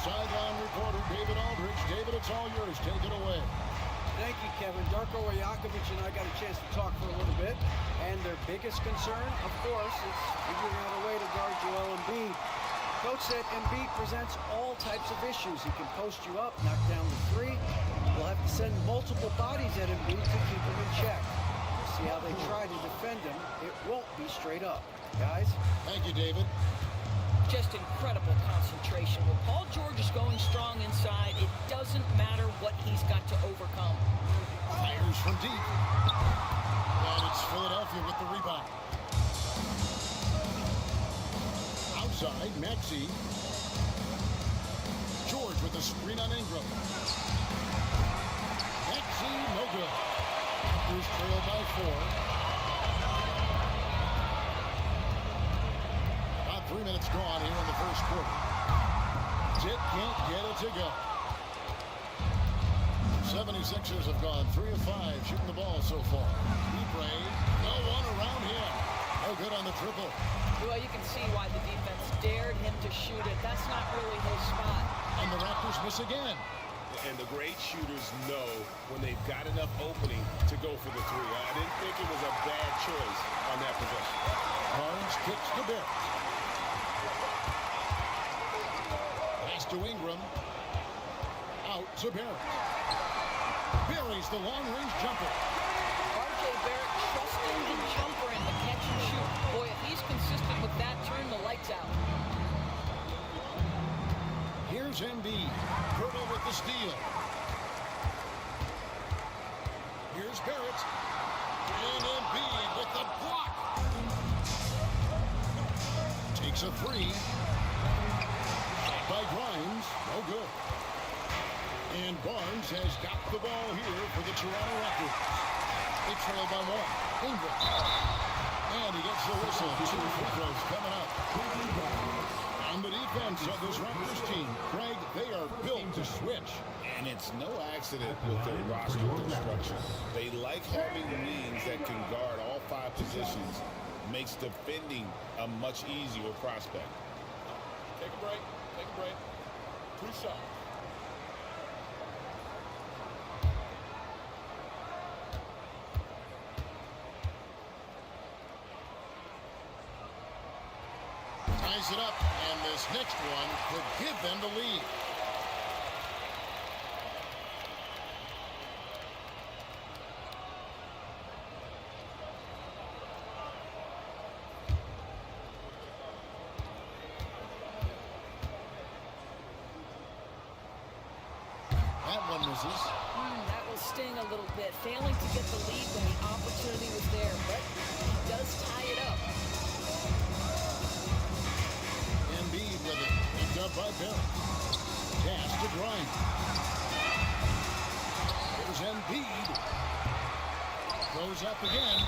sideline reporter, David Aldridge. David, it's all yours. Take it away. Thank you, Kevin. Darko Rajakovic and I got a chance to talk for a little bit. And their biggest concern, of course, is figuring out a way to guard Joel Embiid. Coach said Embiid presents all types of issues. He can post you up, knock down the three. We'll have to send multiple bodies at Embiid to keep him in check. We'll see how they try to defend him. It won't be straight up. Guys? Thank you, David. Just incredible concentration. When Paul George is going strong inside, it doesn't matter what he's got to overcome. Fires from deep. And it's Philadelphia with the rebound. Outside, Maxey. George with the screen on Ingram. Maxey, no good. Raptors trail by 4. 3 minutes gone here in the first quarter. Tit can't get it to go. 76ers have gone 3 of 5 shooting the ball so far. Libre, no one around him. No good on the triple. Well, you can see why the defense dared him to shoot it. That's not really his spot. And the Raptors miss again. And the great shooters know when they've got enough opening to go for the three. I didn't think it was a bad choice on that possession. Barnes kicks to Barrett. To Ingram. Out to Barrett. Buries the long-range jumper. R.J. Barrett trusting the jumper and the catch and shoot. Boy, if he's consistent with that, turn the lights out. Here's Embiid. Hurdle with the steal. Here's Barrett. And Embiid with the block. Takes a three. By Grimes, no good. And Barnes has got the ball here for the Toronto Raptors. They trail by 1. Ingram. And he gets the whistle. 2 free throws coming up. And the defense of this Raptors team, Craig, they are built to switch. And it's no accident with their roster construction. They like having wings that can guard all 5 positions. Makes defending a much easier prospect. Take a break. Take a break. 2 shots. Ties it up, and this next one could give them the lead. That one misses. That will sting a little bit. Failing to get the lead when the opportunity was there, but he does tie it up. Embiid with it. Picked up by Barrett. Pass to Grimes. Here's Embiid. Goes up again.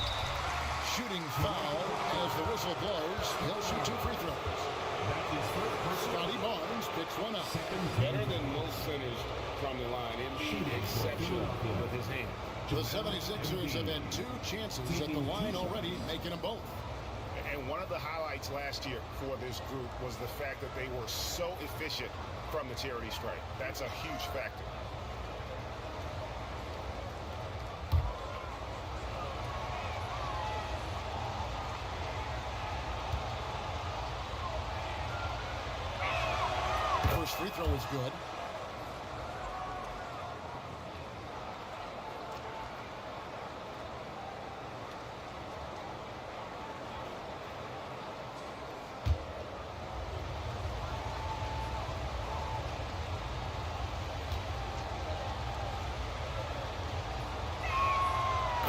Shooting foul as the whistle blows. He'll shoot 2 free throws. Scotty Barnes picks one up. Better than most centers from the line. Embiid exceptional with his hand. The 76ers have had 2 chances at the line already, making them both. And one of the highlights last year for this group was the fact that they were so efficient from the charity stripe. That's a huge factor. First free throw is good.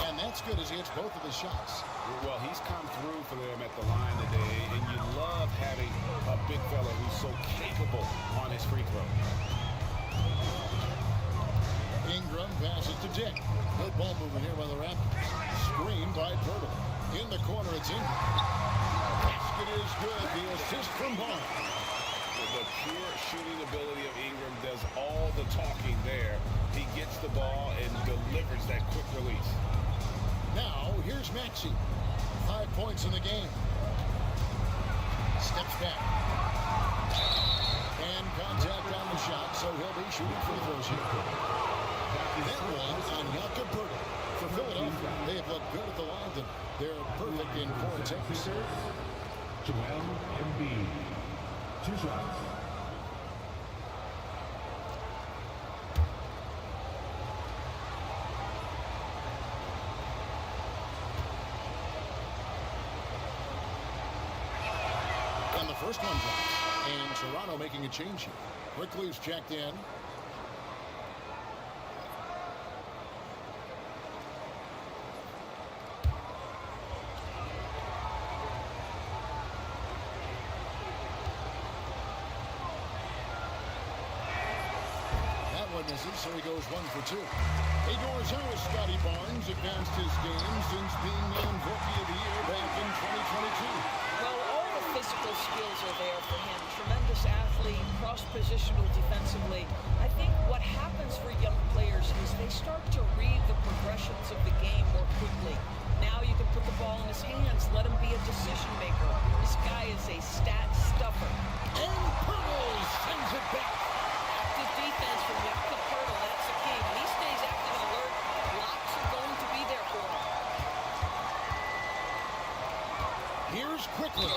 And that's good as he hits both of his shots. Well, he's come through for them at the line today, and you love having a big fella who's so capable on his free throw. Ingram passes to Dick. Good ball movement here by the Raptors. Screen by Pirtle. In the corner, it's Ingram. Basket is good. The assist from Barnes. The pure shooting ability of Ingram does all the talking there. He gets the ball and delivers that quick release. Now, here's Maxey. 5 points in the game. Steps back. And contact on the shot, so he'll be shooting free throws here. That one on Jakob for Philadelphia. They have looked good at the line, and they're perfect in 4 attempts. Joel Embiid. 2 shots. And the first one drops. And Toronto making a change here. Quickly is checked in. Misses, so he goes 1 for 2. Adors, how has Scotty Barnes advanced his game since being named Rookie of the Year back in 2022? Well, all the physical skills are there for him. Tremendous athlete, cross-positional defensively. I think what happens for young players is they start to read the progressions of the game more quickly. Now you can put the ball in his hands, let him be a decision maker. This guy is a stat stuffer. And Pirtle sends it back. Active defense from Jakob Pirtle, that's the key. When he stays active and alert, blocks are going to be there for him. Here's Quickly.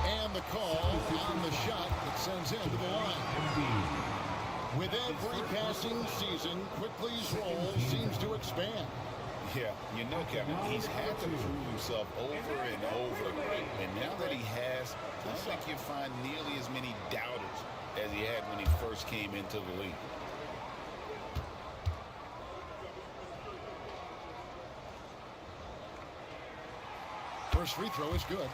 And the call on the shot that sends him to the line. With every passing season, Quickly's role seems to expand. Yeah, you know, Kevin, he's had to prove himself over and over. And now that he has, I don't think you'll find nearly as many doubters as he had when he first came into the league. First free throw is good.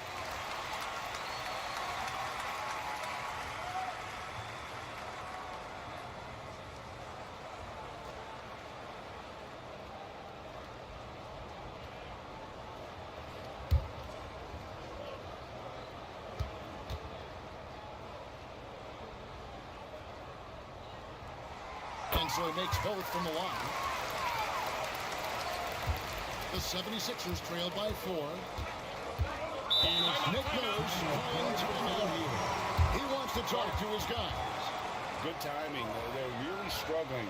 And so he makes both from the line. The 76ers trail by 4. And it's Nick Nurse calling to him out here. He wants to talk to his guys. Good timing. They're really struggling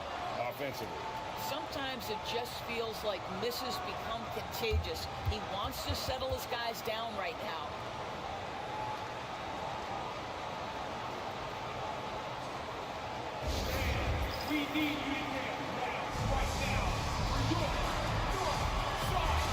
offensively. Sometimes it just feels like misses become contagious. He wants to settle his guys down right now. We need you here now, right now, for your side.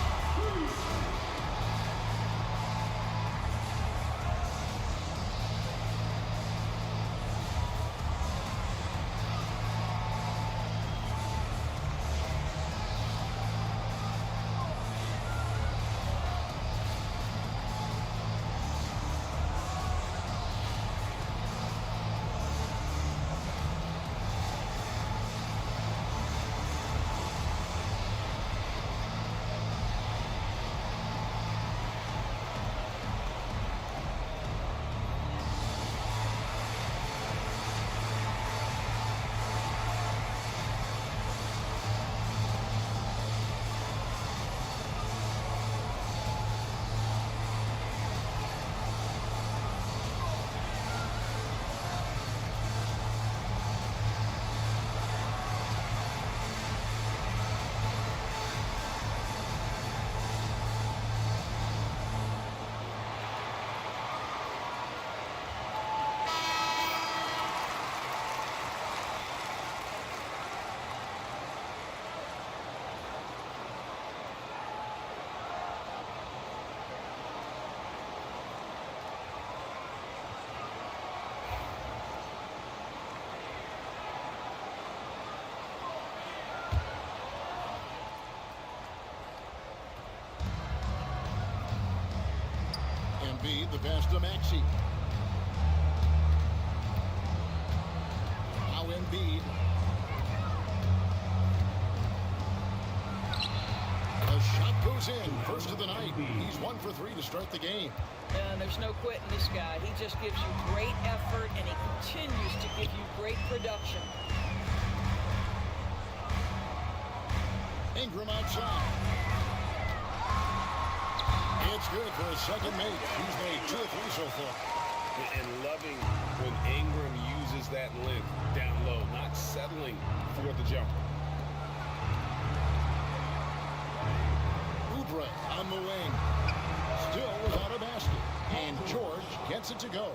Embiid, the pass to Maxey. Now Embiid. The shot goes in. First of the night. He's 1 for 3 to start the game. And there's no quitting this guy. He just gives you great effort, and he continues to give you great production. Ingram outside. It's good for a second make. He's made 2 or 3 so far. And loving when Ingram uses uses that length down low, not settling for the jumper. Oubre on the wing. Still without a basket. And George gets it to go.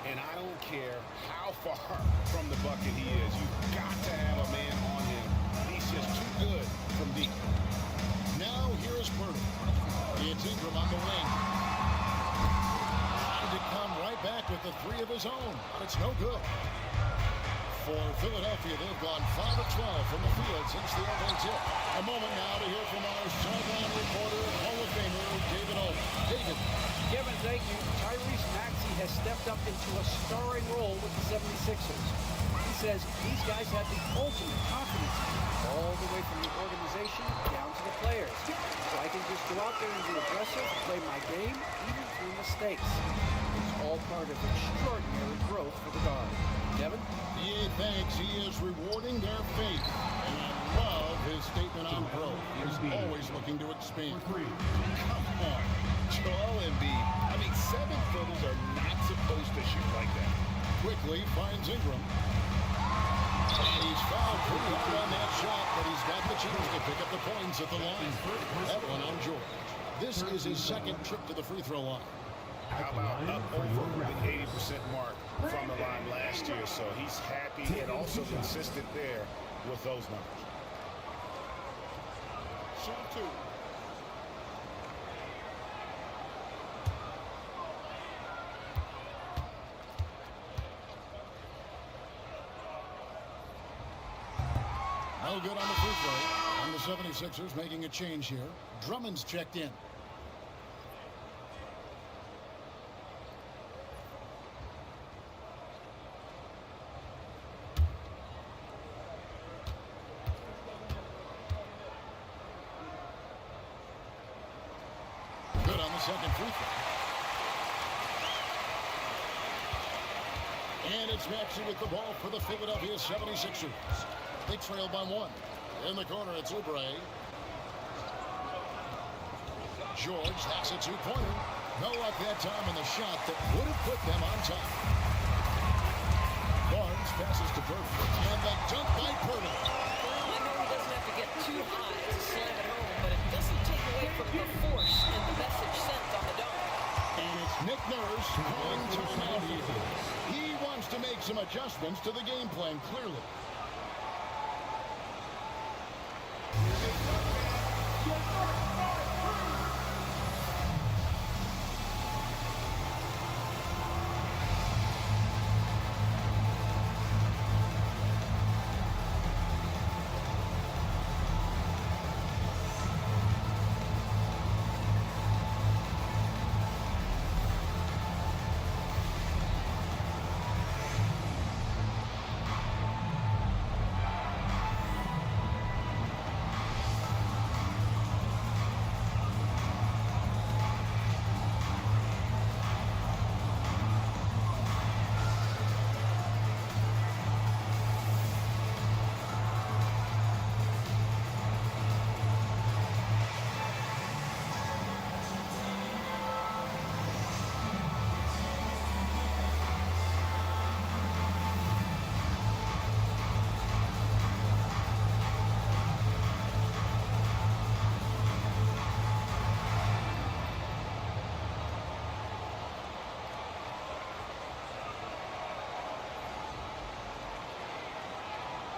And I don't care how far from the bucket he is. You've got to have a man on him. He's just too good from deep. Now here is Purdy. It's Ingram on the wing. Trying to come right back with the three of his own, but it's no good. For Philadelphia, they've gone 5 of 12 from the field since the opening tip. A moment now to hear from our sideline reporter, Hall of Famer David O. David. Kevin, thank you. Tyrese Maxey has stepped up into a starring role with the 76ers. He says these guys have the ultimate confidence all the way from the organization down to the players. So I can just go out there and be aggressive, play my game, even through mistakes. It's all part of extraordinary growth for the guard. Kevin? He thinks he is rewarding their faith. And I love his statement on growth. He's always looking to expand. Come on, Joel Embiid. I mean, 7-footers are not supposed to shoot like that. Quickly finds Ingram. And he's fouled pretty hard on that shot, but he's got the chance to pick up the points at the line. That one on George. This is his second trip to the free throw line. How about up over the 80% mark from the line last year? So he's happy and also consistent there with those numbers. Shoot 2. No good on the free throw. And the 76ers making a change here. Drummond's checked in. Good on the second free throw. And it's Maxey with the ball for the Philadelphia 76ers. They trail by 1. In the corner, it's Oubre. George, that's a two-pointer. No luck that time on the shot that would have put them on top. Barnes passes to Purdy. And the dunk by Purdy. I know he doesn't have to get too high to slam it home, but it doesn't take away from the force and the message sent on the dunk. And it's Nick Nurse calling timeout here. He wants to make some adjustments to the game plan, clearly.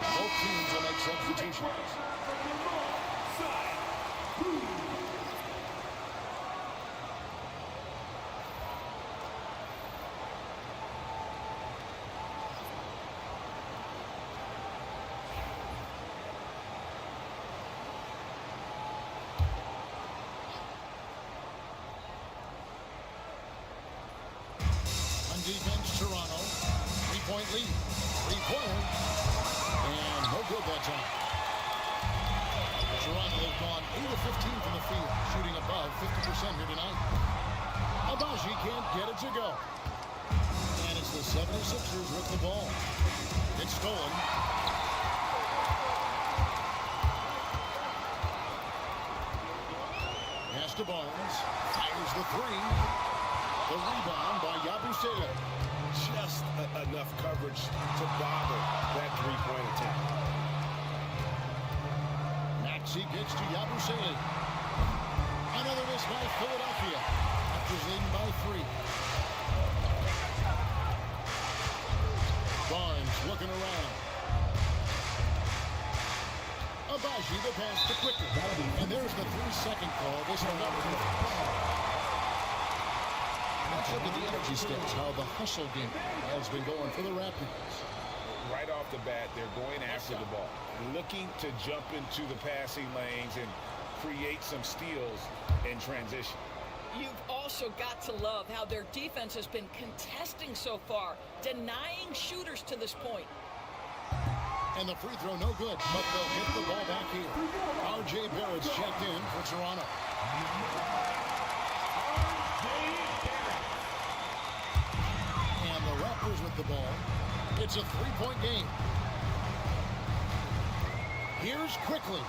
Both teams will make substitutions. On defense, Toronto. 3-point lead. Three-pointer. And no good that time. Toronto have gone 8 of 15 from the field, shooting above 50% here tonight. Abaji can't get it to go. And it's the 76ers with the ball. It's stolen. Pass to Barnes. Fires the three. The rebound by Yabusele. Just enough enough coverage to bother that three-point attempt. Maxey gets to Yabusele. Another miss by Philadelphia. Raptors leading by 3. Barnes looking around. Abaji the pass to Quicker. And there's the 3-second call. This one up. Let's look at the energy stats, how the hustle game has been going for the Raptors. Right off the bat, they're going after the ball, looking to jump into the passing lanes and create some steals in transition. You've also got to love how their defense has been contesting so far, denying shooters to this point. And the free throw no good, but they'll get the ball back here. R.J. Barrett's checked in for Toronto. And the Raptors with the ball. It's a 3-point game. Here's quickly.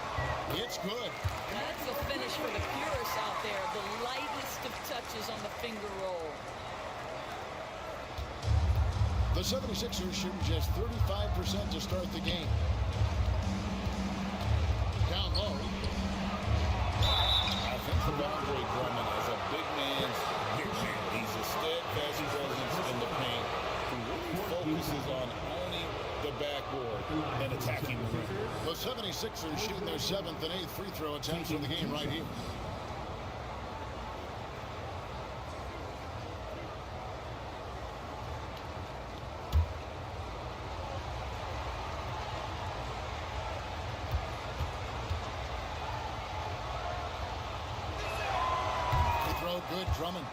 It's good. That's a finish for the purists out there. The lightest of touches on the finger roll. The 76ers shooting just 35% to start the game. Down low. I think Andre Drummond as a big man's big man. He's a steadfast presence in the paint who really focuses on owning the backboard and attacking the rim. The 76ers shooting their 7th and 8th free throw attempts in the game right here. Good Drummond.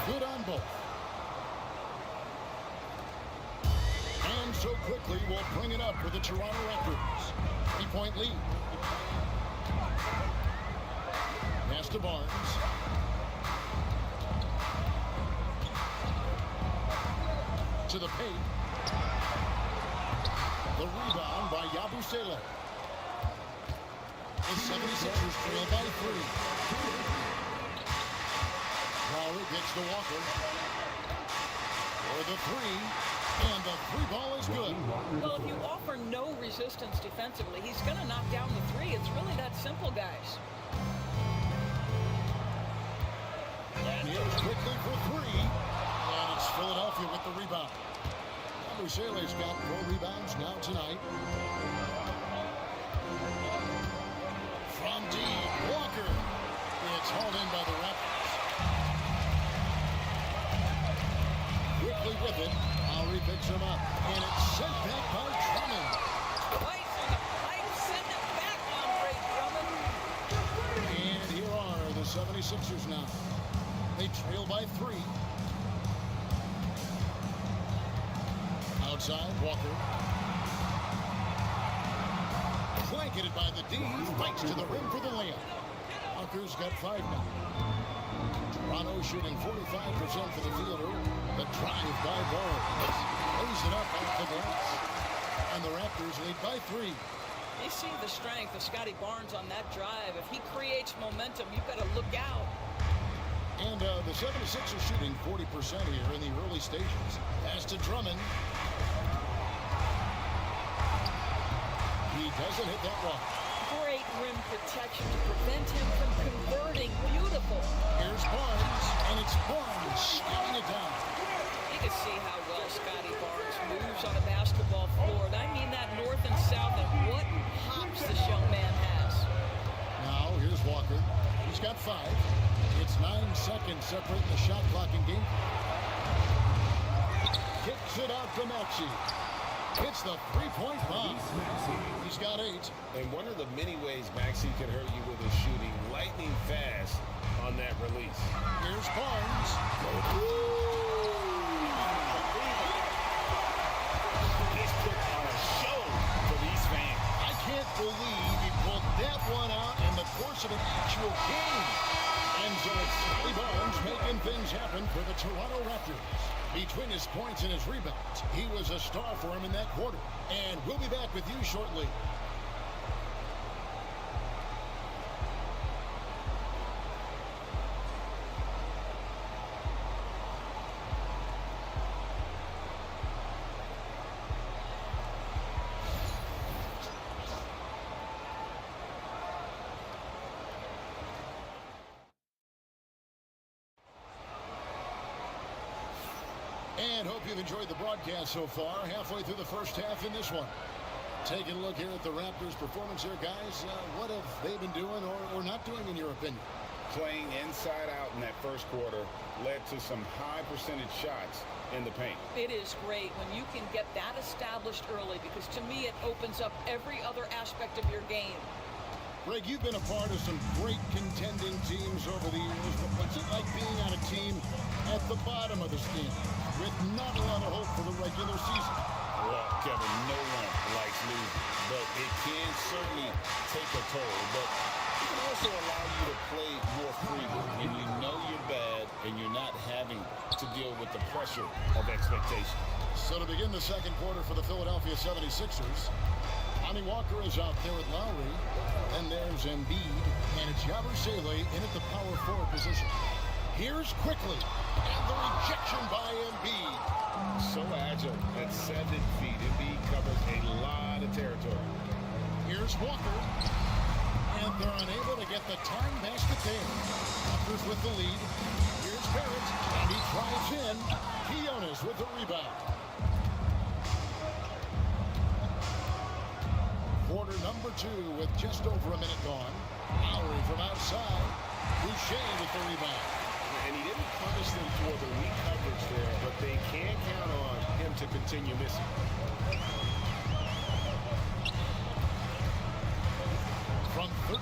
Good on both. And so quickly we'll bring it up for the Toronto Raptors. 3-point lead. Pass to Barnes. To the paint. The rebound by Yabusele. The 76ers trail by 3. Lowry gets to Walker. For the 3. And the 3 ball is good. Well, if you offer no resistance defensively, he's going to knock down the 3. It's really that simple, guys. And here's quickly for 3. And it's Philadelphia with the rebound. Yabusele's got 4 rebounds now tonight. From deep, Walker. It's hauled in by the Raptors. Quickly with it. Lowry picks him up, and it's sent back by Drummond. Twice on the pipe, send it back, Andre Drummond. And here are the 76ers now. They trail by 3. Outside, Walker. Blanketed by the D, fights to the rim for the layup. Walker's got 5 now. Toronto shooting 45% for the fielder. The drive by Barnes. Lays it up off the glass. And the Raptors lead by 3. You see the strength of Scotty Barnes on that drive. If he creates momentum, you've got to look out. And the 76ers shooting 40% here in the early stages. Pass to Drummond. He doesn't hit that one. Great rim protection to prevent him from converting. Beautiful. Here's Barnes, and it's Barnes slamming it down. You can see how well Scotty Barnes moves on a basketball floor. And I mean that north and south, and what hops this young man has. Now, here's Walker. He's got 5. It's 9 seconds separating the shot clock and game. Kicks it out to Maxey. Hits the 3-point bomb. He's got 8. And one of the many ways Maxey can hurt you with his shooting, lightning fast on that release. Here's Barnes. He's put on a show for these fans. I can't believe he pulled that one out in the course of an actual game. And So it's Scotty Barnes making things happen for the Toronto Raptors. Between his points and his rebounds, he was a star for him in that quarter. And we'll be back with you shortly. And hope you've enjoyed the broadcast so far. Halfway through the first half in this one. Taking a look here at the Raptors' performance here, guys. What have they been doing or not doing, in your opinion? Playing inside out in that first quarter led to some high percentage shots in the paint. It is great when you can get that established early, because to me it opens up every other aspect of your game. Greg, you've been a part of some great contending teams over the years, but what's it like being on a team at the bottom of the standings with not a lot of hope for the regular season? Well, Kevin, no one likes losing, but it can certainly take a toll. But it can also allow you to play more freely when you know you're bad and you're not having to deal with the pressure of expectation. So to begin the second quarter for the Philadelphia 76ers, Lonnie Walker is out there with Lowry, and there's Embiid, and it's Yabusele in at the power forward position. Here's quickly, and the rejection by Embiid. So agile at 7 feet. Embiid covers a lot of territory. Here's Walker, and they're unable to get the time basket there. Raptors with the lead. Here's Barrett, and he drives in. Quinones with the rebound. Quarter number 2 with just over a minute gone. Lowry from outside. Boucher with the rebound. And he didn't punish them for the weak coverage there, but they can count on him to continue missing. From 13,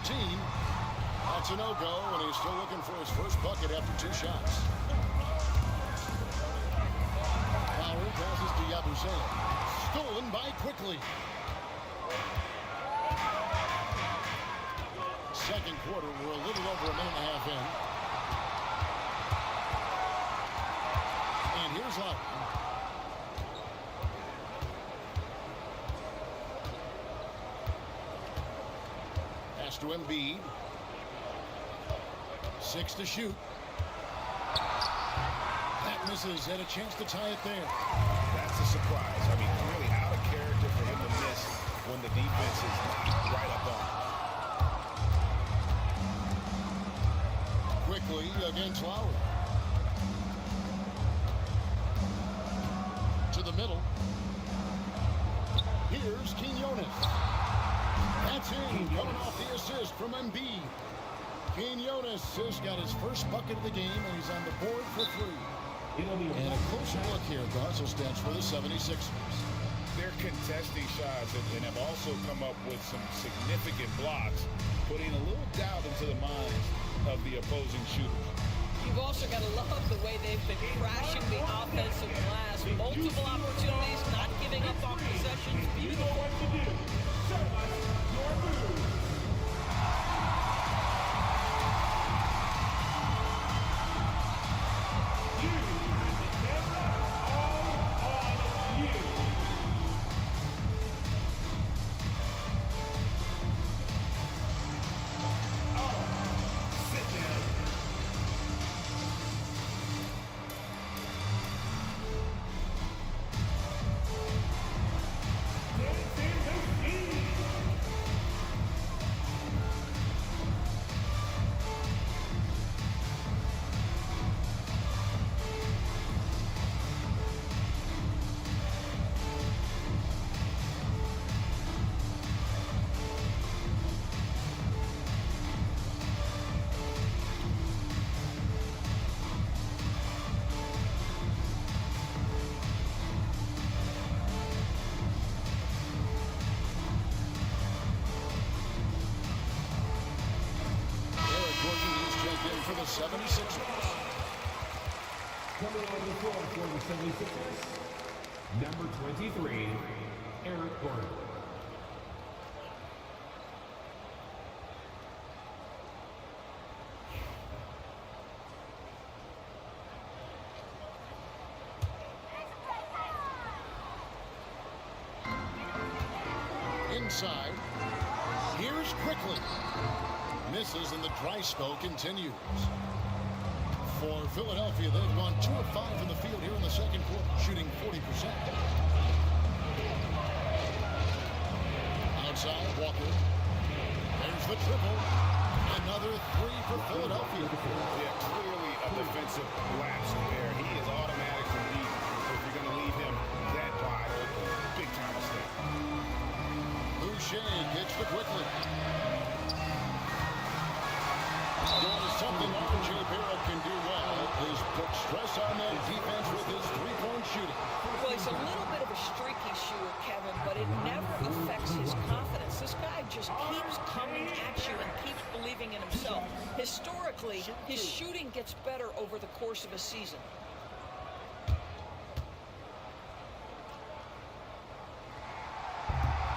that's a no-go, and he's still looking for his first bucket after 2 shots. Lowry passes to Yabusele. Stolen by Quickly. Second quarter, we're a little over a minute and a half in. And here's Lowry. Pass to Embiid. 6 to shoot. That misses, and a chance to tie it there. That's a surprise. I mean, really out of character for him to miss when the defense is right up on him. Quickly against Lowry. To the middle. Here's Quinones. That's in, coming off the assist from Embiid. Quinones just got his first bucket of the game, and he's on the board for 3. And a closer look here, Garzel stats for the 76ers. They're contesting shots and have also come up with some significant blocks, putting a little doubt into the minds of the opposing shooters. You've also got to love the way they've been crashing the offensive glass. Multiple opportunities, not giving up on possessions. Beautiful. For the 76ers. Coming on the floor for the 76ers, number 23, Eric Gordon. inside. Here's quickly. Misses, and the dry spell continues. For Philadelphia, they've gone 2 of 5 from the field here in the second quarter, shooting 40%. Outside, Walker. There's the triple. Another 3 for Philadelphia. Yeah, clearly a defensive lapse there. He is automatically leaving. If you're going to leave him that wide open, big time mistake. Boucher gets the quickly. Doing something R.J. Barrett can do well is put stress on that defense with his three-point shooting. Well, he's a little bit of a streaky shooter, Kevin, but it never affects his confidence. This guy just keeps coming at you and keeps believing in himself. Historically, his shooting gets better over the course of a season.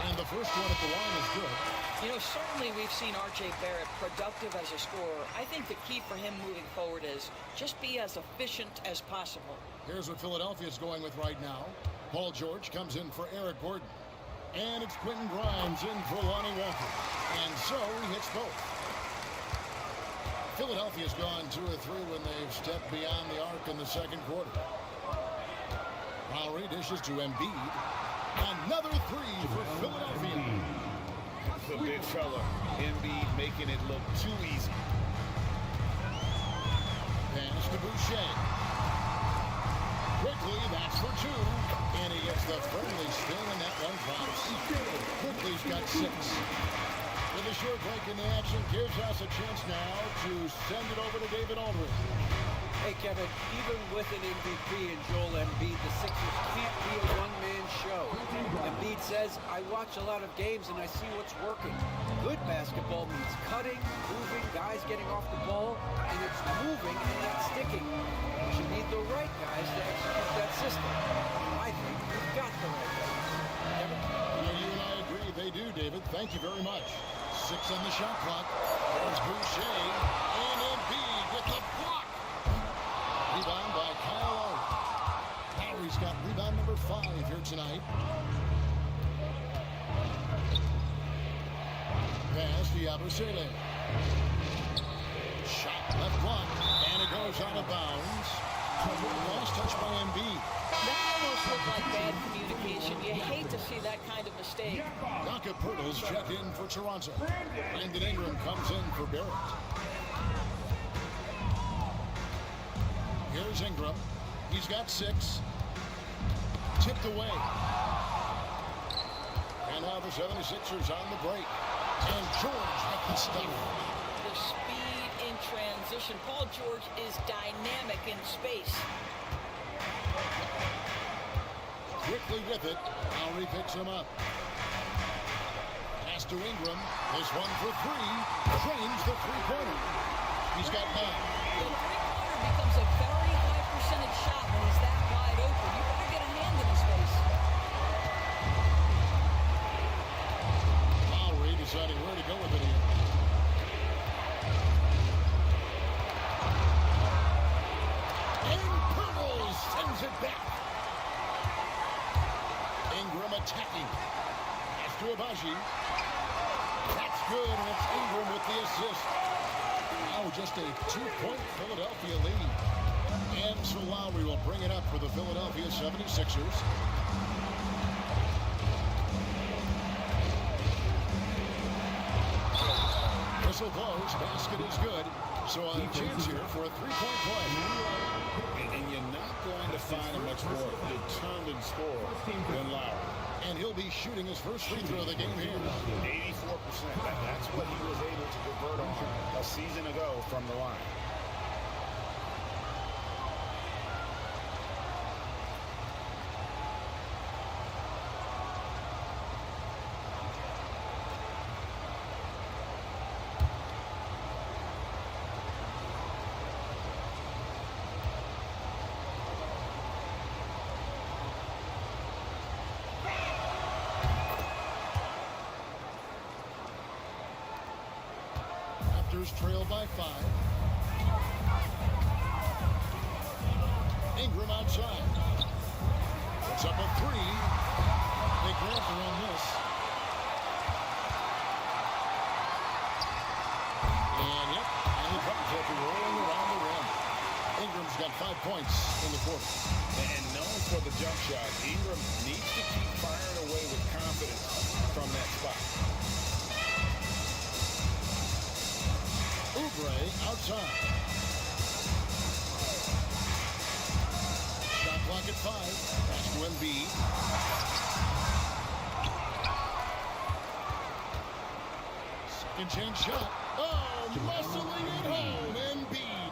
And the first one at the line is good. You know, certainly we've seen R.J. Barrett productive as a scorer. I think the key for him moving forward is just be as efficient as possible. Here's what Philadelphia's going with right now. Paul George comes in for Eric Gordon. And it's Quentin Grimes in for Lonnie Walker. And so he hits both. Philadelphia's gone 2 of 3 when they've stepped beyond the arc in the second quarter. Lowry dishes to Embiid. Another 3 for Philadelphia. The big fella, Embiid, making it look too easy. Pass to Boucher. Quickly, that's for 2. And he gets the friendly spin, and that one drops. Quickly's got 6. With a short break in the action, gives us a chance now to send it over to David Aldridge. Hey, Kevin, even with an MVP in Joel Embiid, the Sixers can't be a one-man show. Embiid says, I watch a lot of games and I see what's working. Good basketball means cutting, moving, guys getting off the ball, and it's moving and not sticking. You need the right guys to execute that system. I think we've got the right guys. Kevin? Well, you and I agree they do, David. Thank you very much. 6 on the shot clock. There's Boucher and Embiid with the block. Rebound by Kyle Lowry. Lowry's got rebound number 5 here tonight. Pass to Yabusele. Shot left block, and it goes out of bounds. Last touch by Embiid. That almost looked like bad communication. You hate to see that kind of mistake. Jakob Poeltl's check in for Toronto. Brandon Ingram comes in for Barrett. Here's Ingram. He's got 6. Tipped away. And now the 76ers on the break. And George with the stuff. The speed in transition. Paul George is dynamic in space. Quickly with it. Lowry picks him up. Pass to Ingram. This one for 3. Drains the three-pointer. He's got 9. The three-pointer becomes a very high percentage shot when he's that wide open. You better get a hand in his face. Lowry deciding where to go with it here. And Poeltl sends it back. Ingram attacking. Pass to Abaji. That's good, and it's Ingram with the assist. Now just a 2-point Philadelphia lead. And so Lowry will bring it up for the Philadelphia 76ers. Whistle blows, basket is good. So a chance here for a 3-point play. And you're not going to find a much more determined scorer than Lowry. And he'll be shooting his first free throw of the game here. 84%. That's what he was able to convert on a season ago from the line. Raptors trail by 5. Ingram outside. Puts up a 3. Big Raptor on this. points in the quarter. And known for the jump shot, Ingram needs to keep firing away with confidence from that spot. Oubre outside. Shot clock at 5. Pass to Embiid. Second chance shot. Oh, muscling it home. Embiid.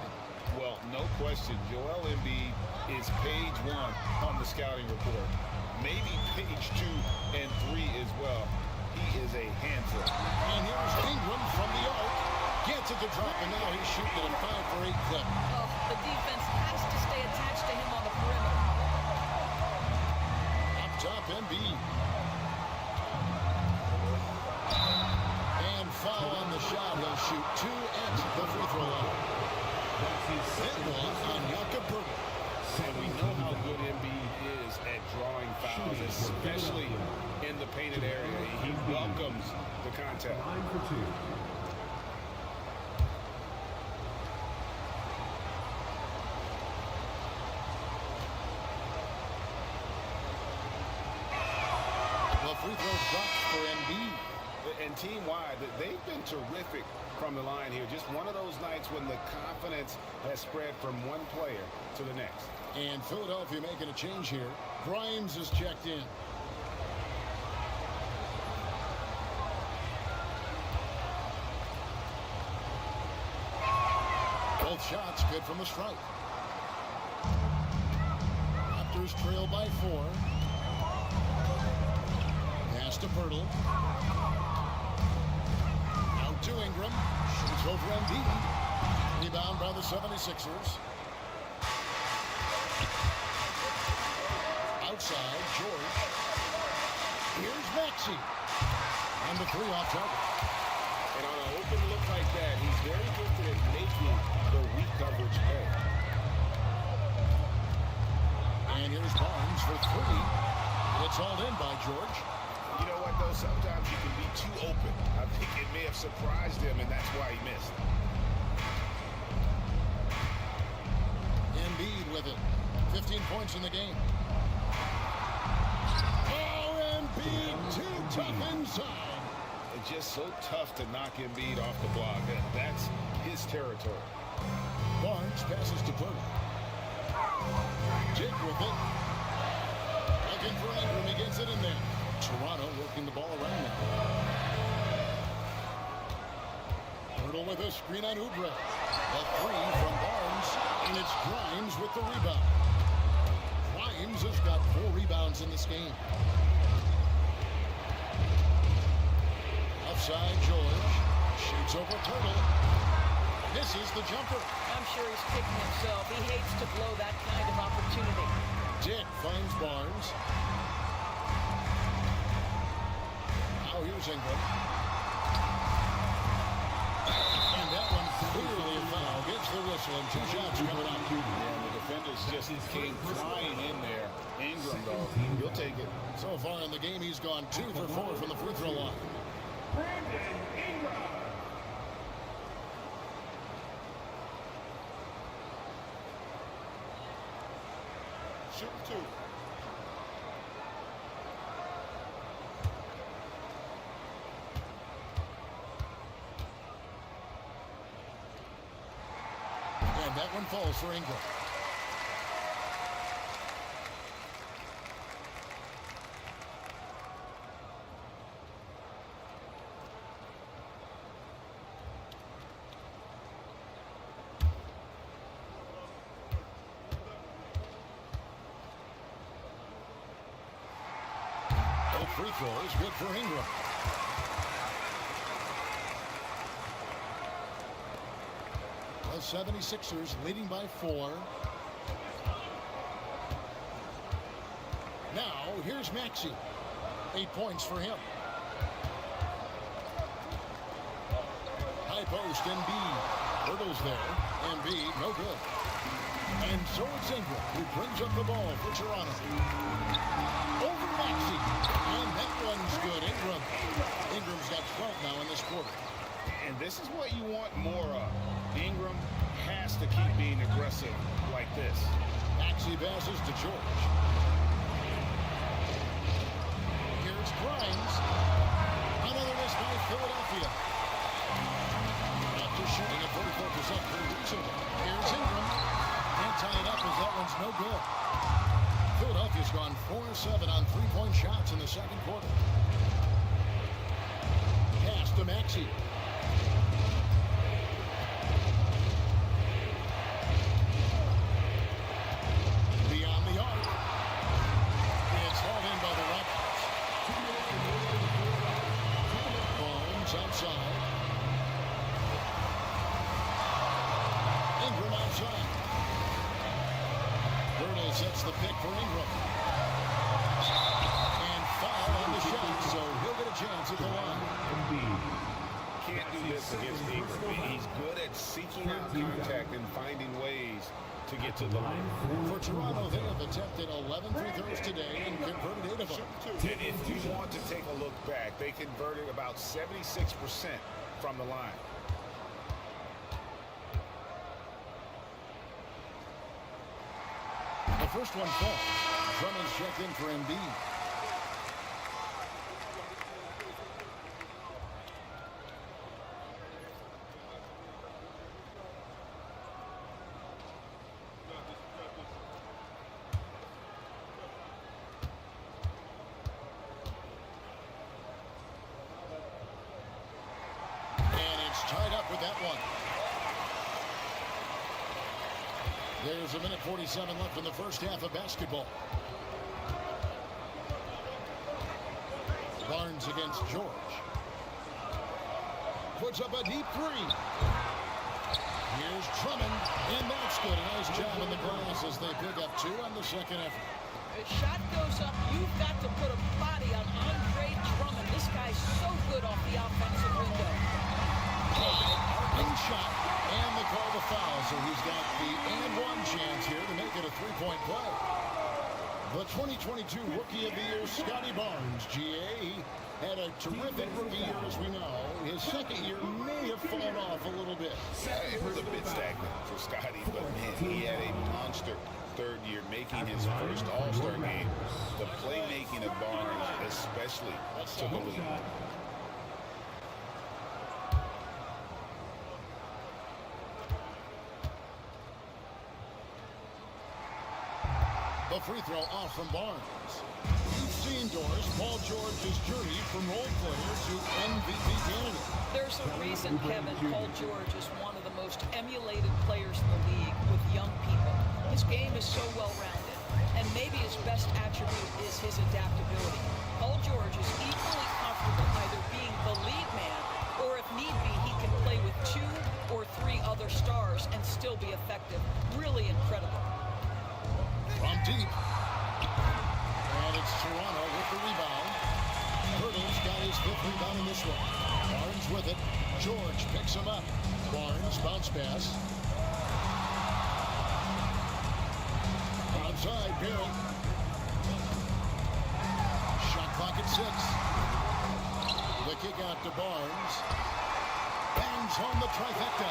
Well, no question, Joel Embiid is page 1 on the scouting report. Maybe page 2 and 3 as well. He is a handful. And here's Ingram from the arc. Gets it to drop, and now he's shooting at a 5 for 8 clip. Oh, the defense has to stay attached to him on the perimeter. Up top, Embiid. And foul on the shot. He'll shoot 2 at the free throw line. That one on Raptors. And we know how good Embiid is at drawing fouls, especially in the painted area. He welcomes the contact. 9 for 2. Well, free throws dropped for Embiid. And team-wide, they've been terrific from the line here. Just one of those nights when the confidence has spread from one player to the next. And Philadelphia making a change here. Grimes is checked in. Both shots good from the stripe. Raptors trail by 4. Pass to Pirtle. Out to Ingram. Shoots over Embiid. Rebound by the 76ers. Outside, George. Here's Maxey. And the 3 off target. And on an open look like that, he's very gifted at making the weak coverage pay. And here's Barnes for 3. It's hauled in by George. You know what, though? Sometimes you can be too open. I think it may have surprised him, and that's why he missed. Embiid with it. 15 points in the game. Oh, Embiid too tough inside. It's just so tough to knock Embiid off the block. That's his territory. Barnes passes to Pirtle. Jake with it. Looking for Ingram. He gets it in there. Toronto working the ball around now. Pirtle with a screen on Oubre. A 3 from Barnes. And it's Grimes with the rebound. Grimes has got 4 rebounds in this game. Outside, George. Shoots over Pirtle. Misses the jumper. I'm sure he's kicking himself. He hates to blow that kind of opportunity. Dick finds Barnes. Now here's Ingram. And that one clearly a foul. Gets the whistle and 2 shots coming up. And the defenders just came flying in there. Ingram, though, he'll take it. So far in the game, he's gone 2 for 4 from the free throw line. Shoot 2. And that one falls for Ingram. Both free throws good for Ingram. The 76ers leading by 4. Now, here's Maxey. 8 points for him. High post, Embiid. Hurdles there. Embiid, no good. And so it's Ingram who brings up the ball for Toronto. Over Maxey. And that one's good. Ingram's got 12 now in this quarter. And this is what you want more of. Ingram has to keep being aggressive like this. Maxey passes to George. Here's Grimes. Another miss by Philadelphia. After shooting at 44% for reasonable. Here's Ingram. Can't tie it up as that one's no good. Philadelphia's gone 4-7 on three-point shots in the second quarter. Pass to Maxey. Beyond the arc. It's hauled in by the Raptors. Barnes outside. Ingram outside. Bertle sets the pick for Ingram. And foul on the shot, so he'll get a chance at the line. Embiid. Can't do this against Ingram. He's good at seeking out contact and finding ways to get to the line. For Toronto, they have attempted 11 free throws today and converted 8 of them. And if you want to take a look back, they converted about 76% from the line. The first one falls. Drummond's checked in for Embiid. And it's tied up with that one. There's a minute 47 left in the first half of basketball. Barnes against George. Puts up a deep three. Here's Drummond, and that's good. A nice job in the glass as they pick up 2 on the second effort. The shot goes up. You've got to put a body on Andre Drummond. This guy's so good off the offensive window. In shot, and they call the foul, so he's got the and-one chance here to make it a three-point play. The 2022 Rookie of the Year, Scotty Barnes, GA, he had a terrific rookie year, as we know. His second year may have fallen off a little bit. It was a bit stagnant for Scotty, but man, he had a monster third year, making his first All-Star game. The playmaking of Barnes especially took a lead. The free throw off from Barnes. You've seen, Doris, Paul George's journey from role player to MVP candidate. There's a reason, Kevin, Paul George is one of the most emulated players in the league with young people. His game is so well-rounded, and maybe his best attribute is his adaptability. Paul George is equally comfortable either being the lead man, or if need be, he can play with 2 or 3 other stars and still be effective. Really incredible. From deep. And it's Toronto with the rebound. Bertle's got his 5th rebound in this one. Barnes with it. George picks him up. Barnes bounce pass. Outside, Barry. Shot clock at 6. The kick out to Barnes. Bangs home the trifecta.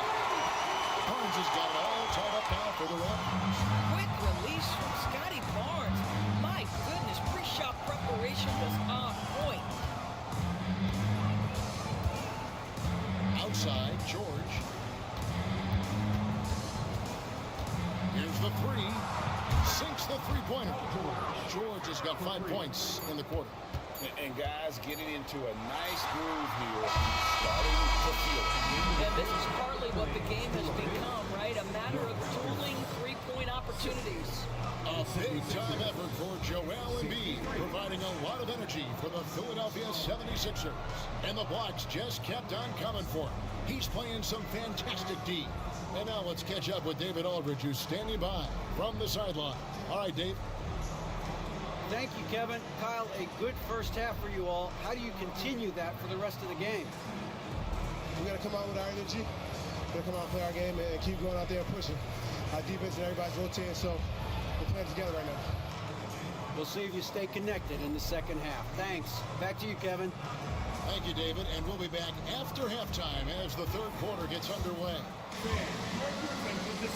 Barnes has got it all tied up now for the Raptors. Quick release from Scotty Barnes. My goodness, pre-shot preparation was on point. Outside, George. Here's the 3. Sinks the three-pointer. George has got 5 points in the quarter. And guys getting into a nice groove here, starting to feel it. And this is partly what the game has become, right? A matter of dueling three-point opportunities. A big-time effort for Joel Embiid, providing a lot of energy for the Philadelphia 76ers. And the blocks just kept on coming for him. He's playing some fantastic D. And now let's catch up with David Aldridge, who's standing by from the sideline. All right, Dave. Thank you, Kevin. Kyle, a good first half for you all. How do you continue that for the rest of the game? We got to come out with our energy. We got to come out and play our game and keep going out there and pushing. Our defense and everybody's rotating, so we're playing together right now. We'll see if you stay connected in the second half. Thanks. Back to you, Kevin. Thank you, David. And we'll be back after halftime as the third quarter gets underway. Fans, represent the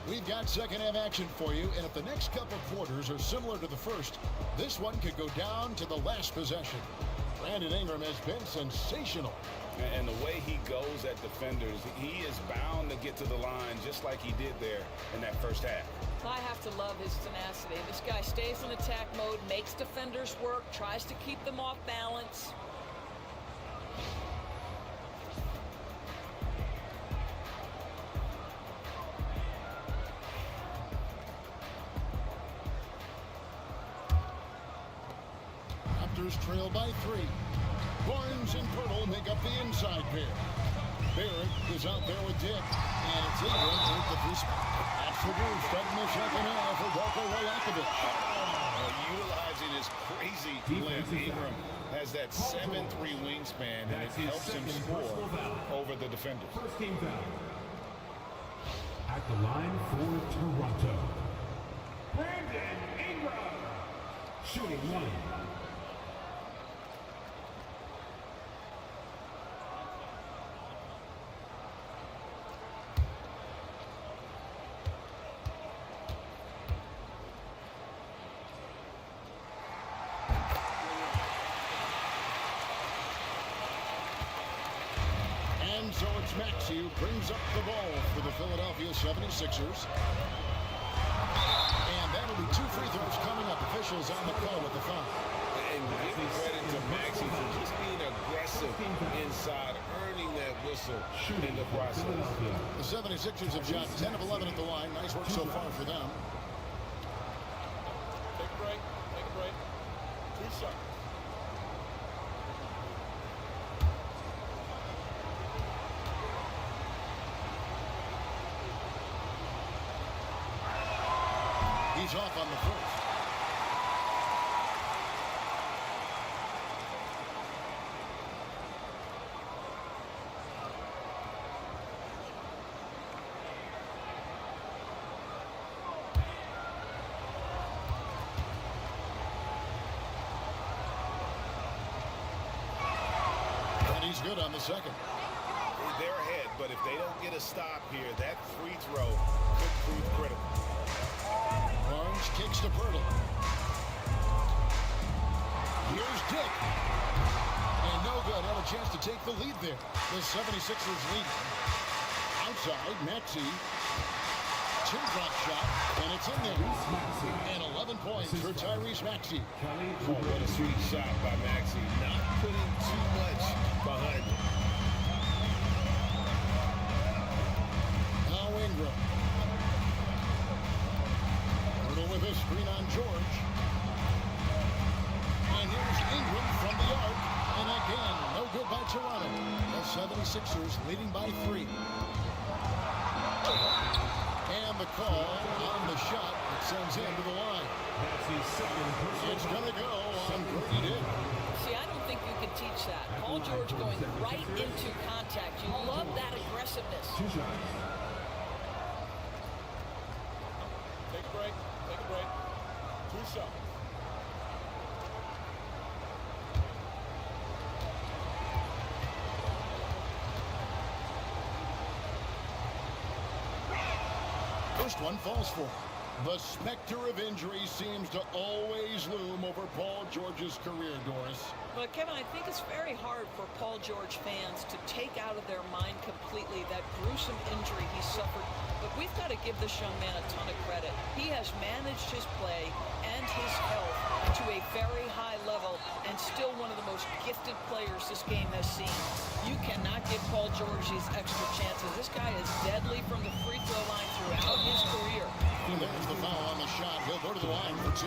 We've got second half action for you, and if the next couple quarters are similar to the first, this one could go down to the last possession. Brandon Ingram has been sensational. And the way he goes at defenders, he is bound to get to the line just like he did there in that first half. I have to love his tenacity. This guy stays in attack mode, makes defenders work, tries to keep them off balance. Raptors trail by 3. Barnes and Pirtle make up the inside pair. Barrett is out there with Dick, and it's Ingram with the 3 spot. That's the move starting the second half for Darko Rajakovic. Utilizing his crazy length, Ingram has that 7'3" wingspan, and it helps him score over the defenders. First team foul. At the line for Toronto, Brandon Ingram. Shooting 1. And so it's Maxey who brings up the ball for the Philadelphia 76ers. And that'll be 2 free throws coming up. Officials on the call with the foul. And give credit to Maxey for just being aggressive inside, earning that whistle in the process. The 76ers have shot 10 of 11 at the line. Nice work so far for them. Take a break. Take a break. 2 shots. He's off on the first. And he's good on the second. They're ahead, but if they don't get a stop here, that free throw could prove critical. Barnes kicks to Pirtle. Here's Dick. And no good. Had a chance to take the lead there. The 76ers lead. Outside, Maxey. 2-drop shot, and it's in there. And 11 points for Tyrese Maxey. Oh, what a sweet shot by Maxey. Not putting too much behind it. Now Ingram. With a screen on George. And here's Ingram from the arc. And again, no good by Toronto. The 76ers leading by 3. And the call on the shot that sends him to the line. It's going to go on Brady Dick. See, I don't think you can teach that. Paul George going right into contact. You love that aggressiveness. 2 shots. Take a break. Take a break. 2 shots. First one falls for him. The specter of injury seems to always loom over Paul George's career, Doris. But Kevin, I think it's very hard for Paul George fans to take out of their mind completely that gruesome injury he suffered. But we've got to give this young man a ton of credit. He has managed his play and his health to a very high level and still one of the most gifted players this game has seen. You cannot give Paul George these extra chances. This guy is deadly from the free throw line throughout his career. And there's the foul on the shot. He'll go to the line for 2.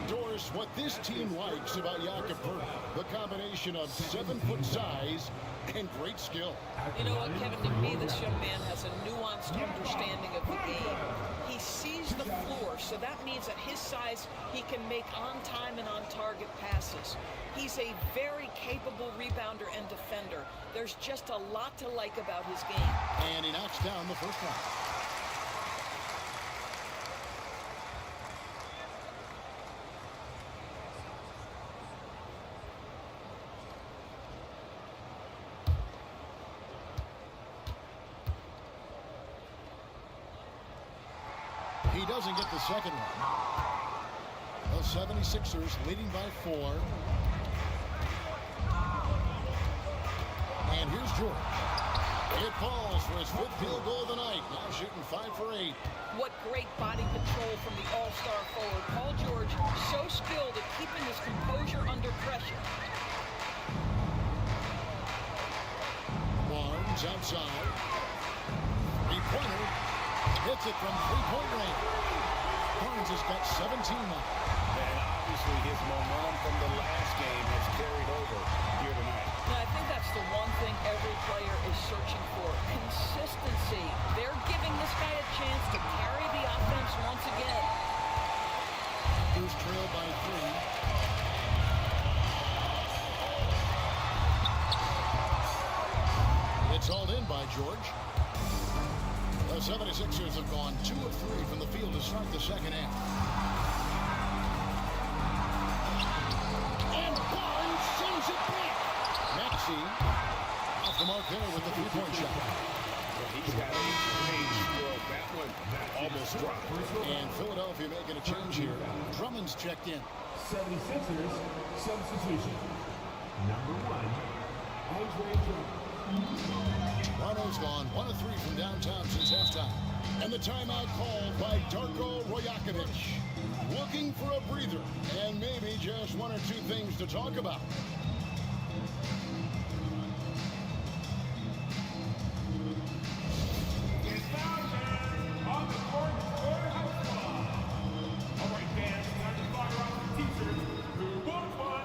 Doris, what this team likes about Jakob Poeltl, the combination of 7-foot size and great skill. You know what, Kevin, to me, this young man has a nuanced understanding of the game. He sees the floor, so that means at his size, he can make on-time and on-target passes. He's a very capable rebounder and defender. There's just a lot to like about his game. And he knocks down the first one. He doesn't get the second one. The 76ers leading by 4. And here's George. It falls for his 5th field goal of the night. Now shooting 5 for 8. What great body control from the all-star forward. Paul George, so skilled at keeping his composure under pressure. Barnes outside. Three-pointer. Hits it from three-point range. Barnes has got 17 now. And obviously his momentum from the last game has carried over here tonight. Now, I think that's the one thing every player is searching for. Consistency. They're giving this guy a chance to carry the offense once again. He's trailed by 3. It's hauled in by George. The 76ers have gone 2 of 3 from the field to start the second half. And Barnes sends it back. Maxey off the mark there with the three-point shot. Well, he's got a range stroke. That one almost dropped. And Philadelphia making a change here. Drummond's checked in. 76ers substitution. Number 1, Andre Drummond. Toronto's gone 1 of 3 from downtown since halftime. And the timeout called by Darko Rajakovic. Looking for a breather and maybe just 1 or 2 things to talk about. On the court for House Club. All right, fans, time to fire off the t-shirts. Who wants one?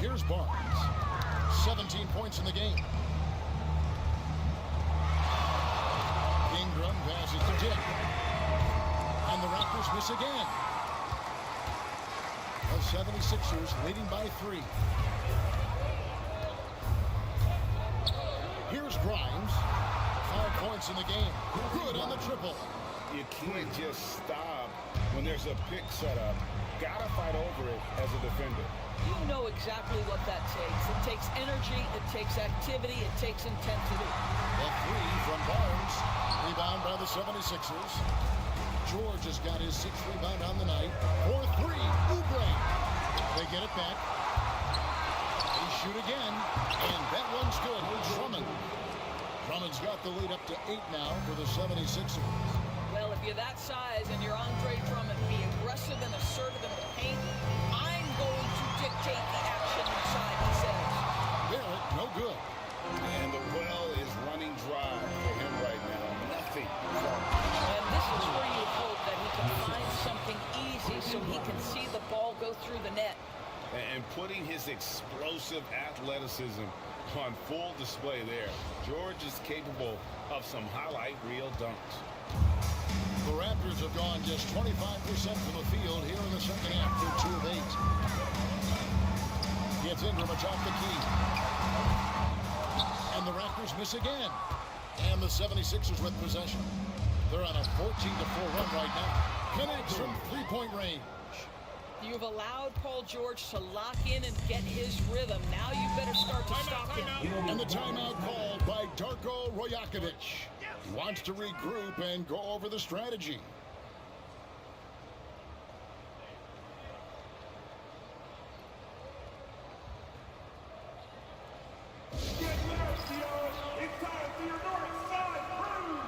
Here's Barnes. 17 points in the game. Ingram passes to Dick. And the Raptors miss again. The 76ers leading by 3. Here's Grimes. 5 points in the game. Good on the triple. You can't just stop when there's a pick set up. Gotta fight over it as a defender. You know exactly what that takes. It takes energy, it takes activity, it takes intensity. The 3 from Barnes. Rebound by the 76ers. George has got his 6th rebound on the night. For 3, Ingram. They get it back. They shoot again. And that one's good. Drummond. Drummond's got the lead up to 8 now for the 76ers. Well, if you're that size and you're Andre Drummond, be aggressive and assertive in the paint. I'm going to dictate the action inside, he says. Barrett, no good. And the well is running dry for him right now. Nothing. And this is where you hope that he can find something easy so he can see the ball go through the net. And putting his explosive athleticism on full display there. George is capable of some highlight reel dunks. The Raptors have gone just 25% from the field here in the second half. They're 2 of 8. Gets Ingram atop the key. And the Raptors miss again. And the 76ers with possession. They're on a 14-4 run right now. Connects from three-point range. You've allowed Paul George to lock in and get his rhythm. Now you better start to stop him. And the timeout called by Darko Rajakovic. He wants to regroup and go over the strategy. Get ready, Steelers. It's time for your North Side Crew.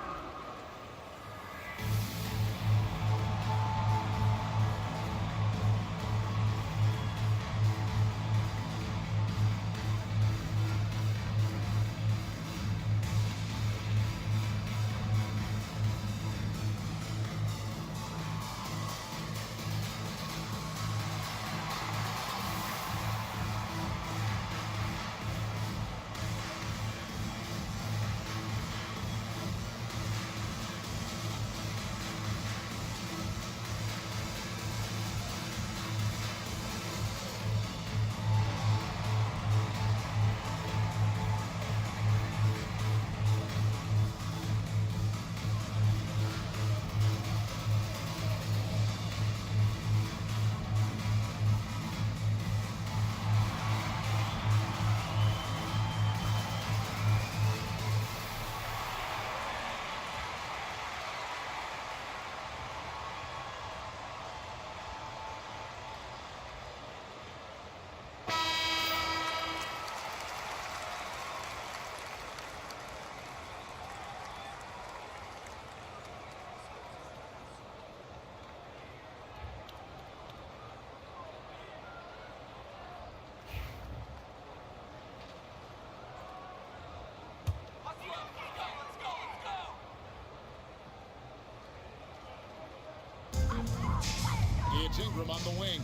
It's Ingram on the wing.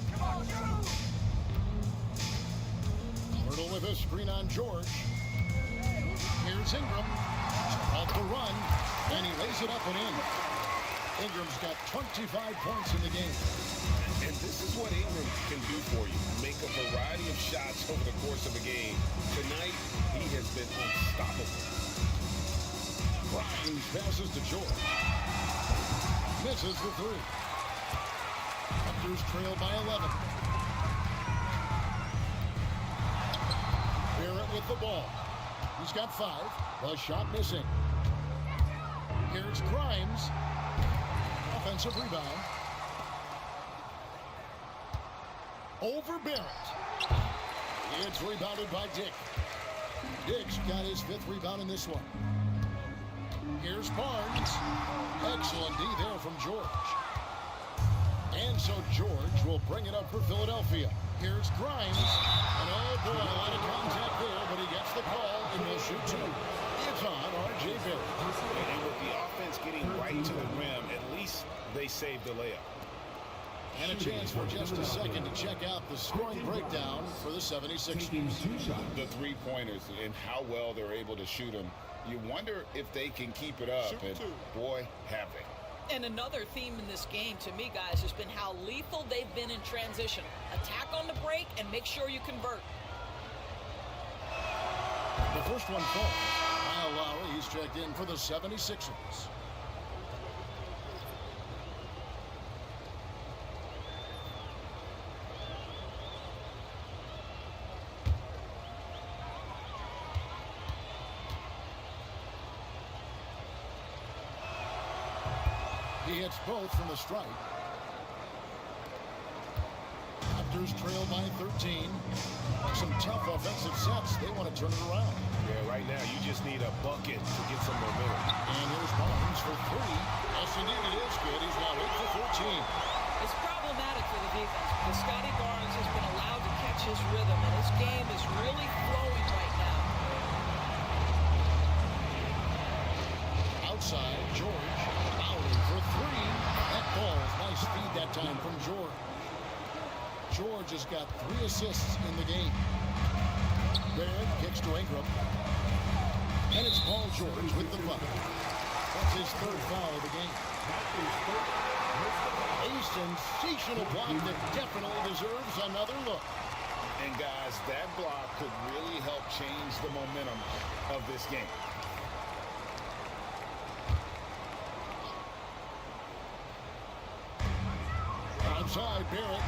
Hurdle with a screen on George. Here's Ingram. Off the run. And he lays it up and in. Ingram's got 25 points in the game. And this is what Ingram can do for you. Make a variety of shots over the course of a game. Tonight, he has been unstoppable. Grimes passes to George. Misses the three. Raptors trail by 11. Barrett with the ball. He's got 5. The shot missing. Here's Grimes. Offensive rebound. Over Barrett. It's rebounded by Dick. Dick's got his 5th rebound in this one. Here's Barnes. Excellent D there from George. And so George will bring it up for Philadelphia. Here's Grimes. And oh boy, a lot of contact there, but he gets the call and will shoot 2. It's on R.J. Barrett. And with the offense getting right to the rim, at least they saved the layup. And a chance for just a second to check out the scoring breakdown for the 76ers. The three-pointers and how well they're able to shoot them. You wonder if they can keep it up. And boy, have they. And another theme in this game, to me, guys, has been how lethal they've been in transition. Attack on the break and make sure you convert. The first one falls. Kyle Lowry, he's checked in for the 76ers. He hits both from the strike. Raptors trail by 13. Some tough offensive sets. They want to turn it around. Yeah, right now you just need a bucket to get some momentum. And here's Barnes for 3. Yes, indeed, it is good. He's now 8 for 14. It's problematic for the defense because Scotty Barnes has been allowed to catch his rhythm, and his game is really flowing right now. Outside, George. Lowry for 3. That ball's nice feed that time from George. George has got 3 assists in the game. Barrett kicks to Ingram. And it's Paul George with the bucket. That's his 3rd foul of the game. A sensational block that definitely deserves another look. And guys, that block could really help change the momentum of this game. Outside, Barrett.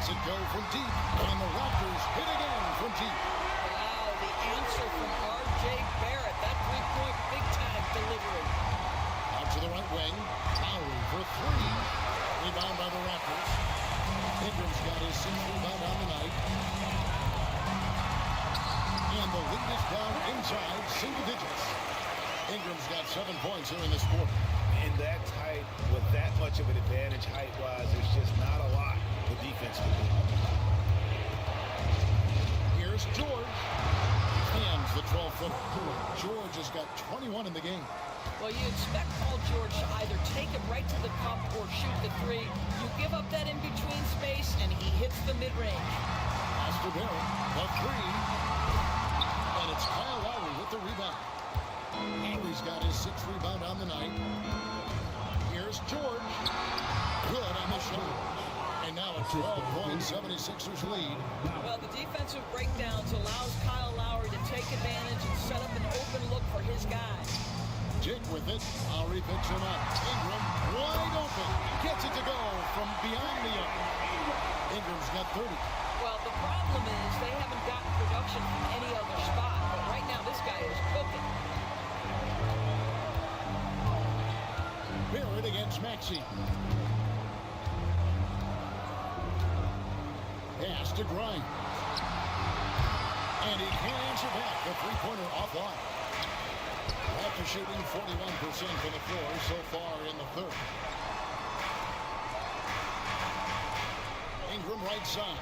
lets it go from deep, and the Raptors hit again from deep. Wow, the answer from R.J. Barrett. That three-point big time delivery. Out to the right wing. Lowry for three. Rebound by the Raptors. Ingram's got his sixth rebound on the night. And the lead is down inside single digits. Ingram's got 7 points here in this quarter. In that tight, with that much of an advantage height-wise, there's just not a lot the defense can do. Here's George. Hands the 12-footer. George has got 21 in the game. Well, you expect Paul George to either take it right to the cup or shoot the three. You give up that in-between space, and he hits the mid-range. Pastor Barrett, the three. And it's Kyle Lowry with the rebound. Lowry's got his sixth rebound on the night. Here's George. Good on the shot. And now a 12-point 76ers lead. Well, the defensive breakdowns allows Kyle Lowry to take advantage and set up an open look for his guy. Jake with it. Lowry picks him up. Ingram wide open. Gets it to go from beyond the arc. Ingram's got 30. Well, the problem is they haven't gotten production from any other spot. But right now, this guy is cooking. Barrett against Maxey. Pass to Grimes. And he can't answer back. The three-pointer offline. After shooting 41% from the floor so far in the third. Ingram right side.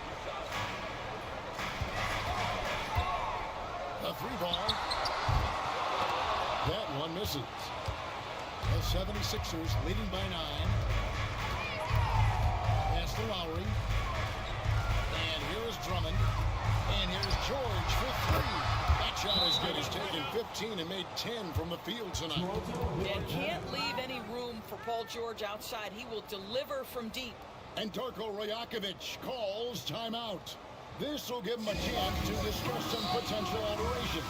The three ball. That one misses. The 76ers leading by 9. Pass to Lowry. And here is Drummond. And here's George for three. That shot is good. He's taken 15 and made 10 from the field tonight. And can't leave any room for Paul George outside. He will deliver from deep. And Darko Rajakovic calls timeout. This will give him a chance to discuss some potential alteration.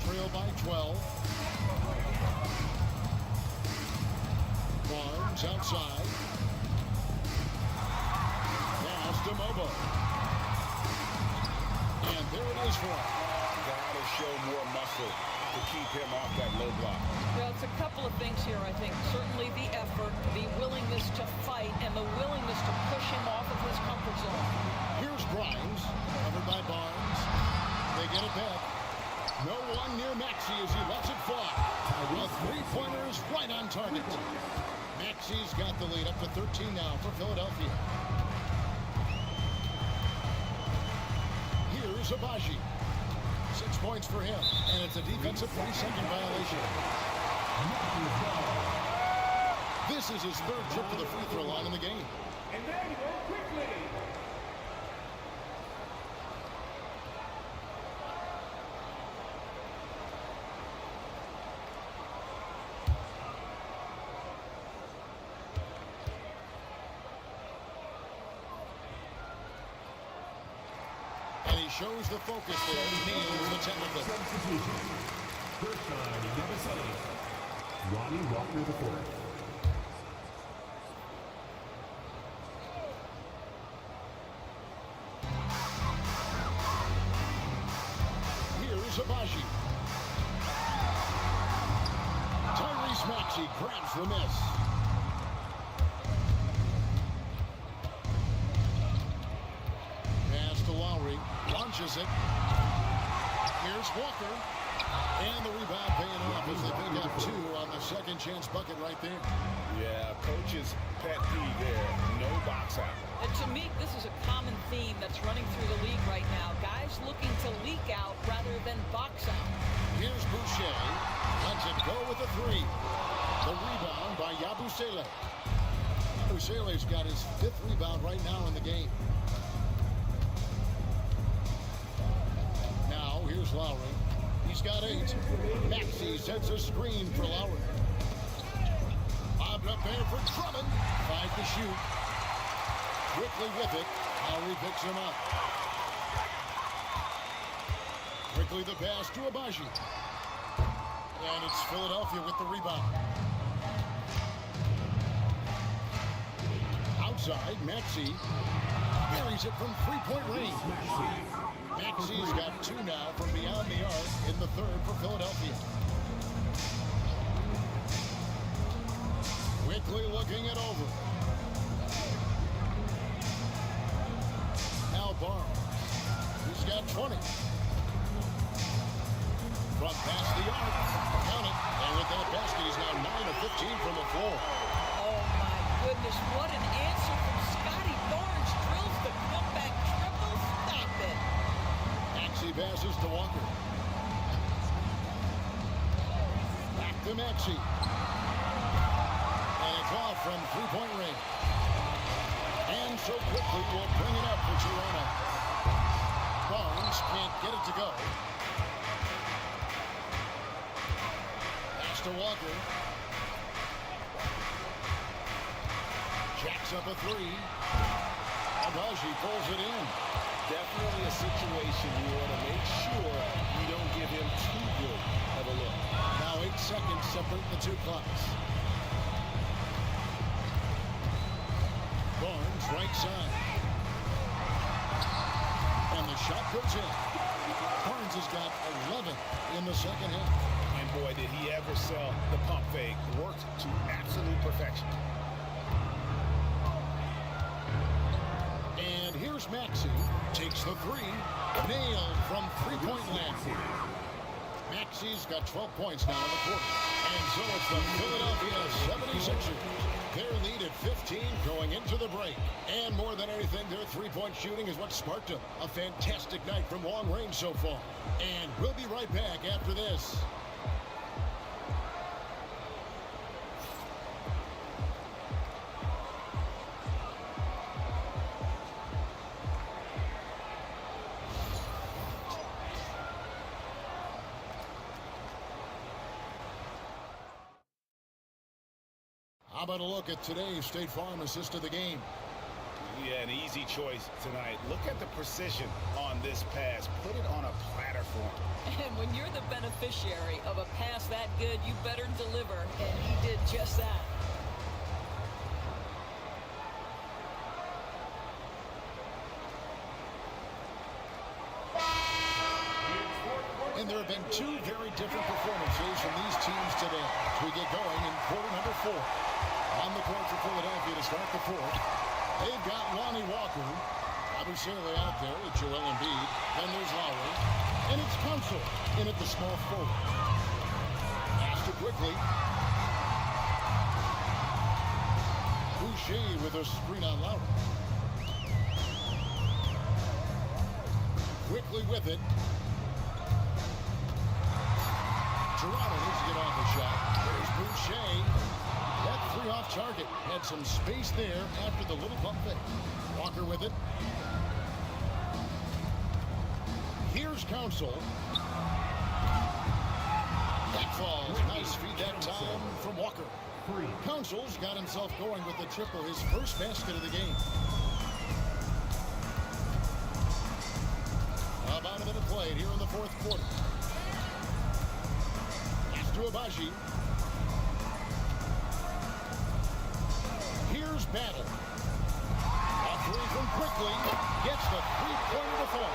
Trail by 12. Barnes outside. Pass to Mobo. And there it is for him. Gotta show more muscle to keep him off that low block. Well, it's a couple of things here, I think. Certainly the effort, the willingness to fight, and the willingness to push him off of his comfort zone. Here's Grimes, covered by Barnes. They get it back. No one near Maxey as he lets it fly. A three-pointer is right on target. Maxey's got the lead up to 13 now for Philadelphia. Here's Abaji. 6 points for him, and it's a defensive 3-second violation. This is his third trip to the free throw line in the game. And there you go, quickly. shows the focus there. Nails the technical. Substitution. First time, number 7. Ronnie Walker IV. Here's Abaji. Tyrese Maxey grabs the miss. Pass to Lowry. Launches it. Here's Walker. And the rebound paying off as they pick up 2 on the second chance bucket right there. Yeah, coach's pet peeve there. No box out. And to me, this is a common theme that's running through the league right now. Guys looking to leak out rather than box out. Here's Boucher. Lets it go with a 3. The rebound by Yabusele. Yabusele's got his 5th rebound right now in the game. Now, here's Lowry. He's got 8. Maxey sets a screen for Lowry. Bobbed up there for Drummond. 5 to shoot. Quickly with it. Lowry picks him up. Quickly the pass to Abaji. And it's Philadelphia with the rebound. Outside, Maxey buries it from 3-point range. Maxey's got 2 now from beyond the arc in the 3rd for Philadelphia. Quickly looking it over. Now Barnes. He's got 20. From past the arc. Count it. And with that basket, he's now 9 of 15 from the floor. Oh, my goodness. What an answer from Scotty Barnes. Drills the comeback triple. Stop it. Maxey passes to Walker. Back to Maxey. And it's off from 3-point range. And so quickly will bring it up for Toronto. Barnes can't get it to go. Pass to Walker. Jacks up a 3. Abaji pulls it in. Definitely a situation you want to make sure you don't give him too good of a look. Now 8 seconds separate the 2 clocks. Barnes right side. And the shot goes in. Barnes has got 11 in the second half. And boy, did he ever sell the pump fake. Worked to absolute perfection. And here's Maxey. Takes the 3. Nailed from 3-point land. Maxey's got 12 points now in the quarter. And so it's the Philadelphia 76ers. Their lead at 15 going into the break. And more than anything, their 3-point shooting is what sparked them. A fantastic night from long range so far. And we'll be right back after this. How about a look at today's State Farm assist of the game? Yeah, an easy choice tonight. Look at the precision on this pass. Put it on a platter for him. And when you're the beneficiary of a pass that good, you better deliver. And he did just that. And there have been 2 very different performances from these teams today. As we get going in quarter number 4. On the court for Philadelphia to start the 4th. They've got Lonnie Walker. Yabusele out there with Joel Embiid. Then there's Lowry. And it's Council in at the small forward. Pass to quickly. Boucher with a screen on Lowry. Quickly with it. Toronto needs to get off the shot. There's Boucher. That 3 off target. Had some space there after the little pump fake. Walker with it. Here's Council. That falls. Nice feed that time from Walker. Council's got himself going with the triple. His first basket of the game. played here in the fourth quarter. Pass to Abaji. Here's Battle. A three from Quickly. Gets the three-pointer to fall.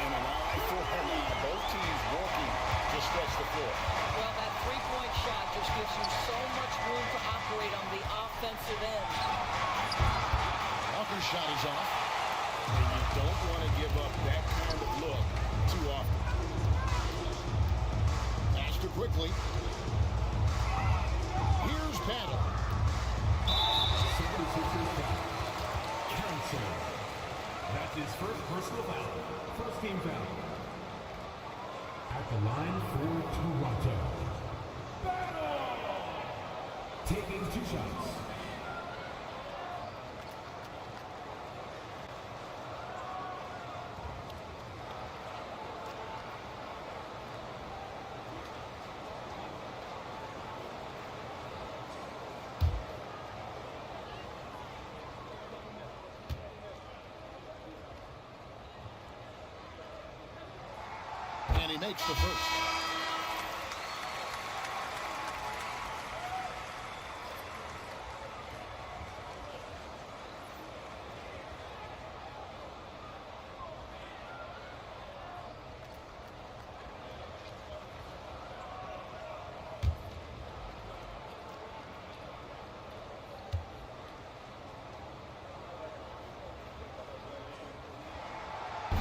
And an eye for now. Both teams working to stretch the floor. Well, that three-point shot just gives you so much room to operate on the offensive end. Walker's shot is off. And you don't want to give up that kind of look too often. Pass to Quickly. Here's Battle. Cancel. That's his first personal foul. First team foul. At the line for Toronto. Battle! Taking 2 shots. And he makes the first.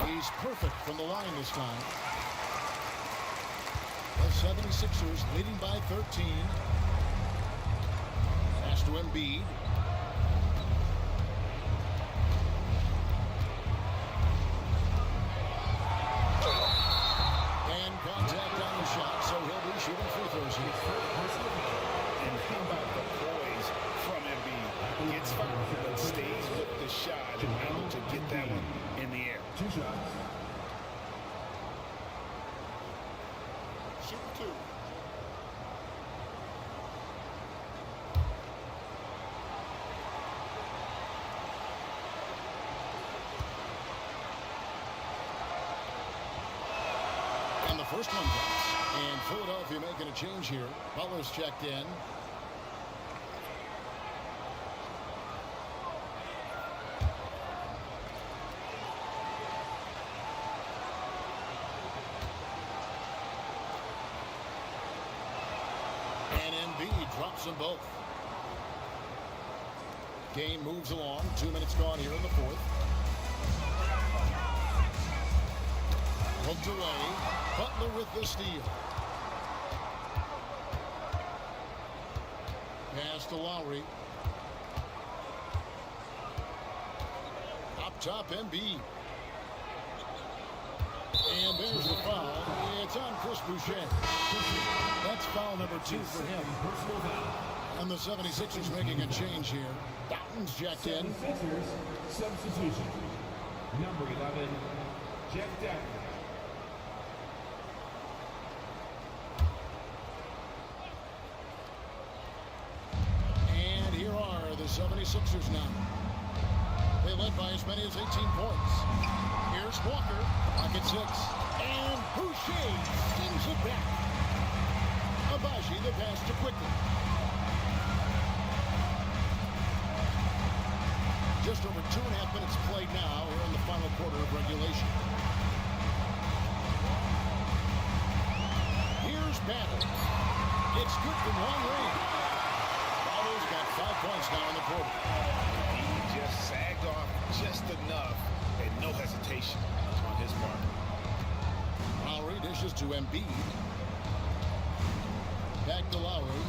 He's perfect from the line this time. The 76ers leading by 13. Pass to Embiid. And contact on the shot, so he'll be shooting free throws here. And how about the poise from Embiid? Gets fouled, but stays with the shot and able to get that one in the air. 2 shots. Shoot 2. And the first one drops. And Philadelphia making a change here. Butler's checked in. And Embiid drops them both. Game moves along. 2 minutes gone here in the fourth. Hooked away. Butler with the steal. Pass to Lowry. Up top, Embiid. And there's the foul. It's on Chris Boucher. That's foul number 2 for him. Personal foul. And the 76ers making a change here. Doughton's jacked in. 76ers substitution. Number 11, Jeff Doughton. And here are the 76ers now. They led by as many as 18 points. Here's Walker, pocket 6. And Boucher steams it back. Abaji the pass to Quickly. Just over 2.5 minutes played now here in the final quarter of regulation. Here's Battle. It's good from long range. Battle's got 5 points now in the quarter. He just sagged off just enough and no hesitation on his part. Lowry dishes to Embiid. Back to Lowry.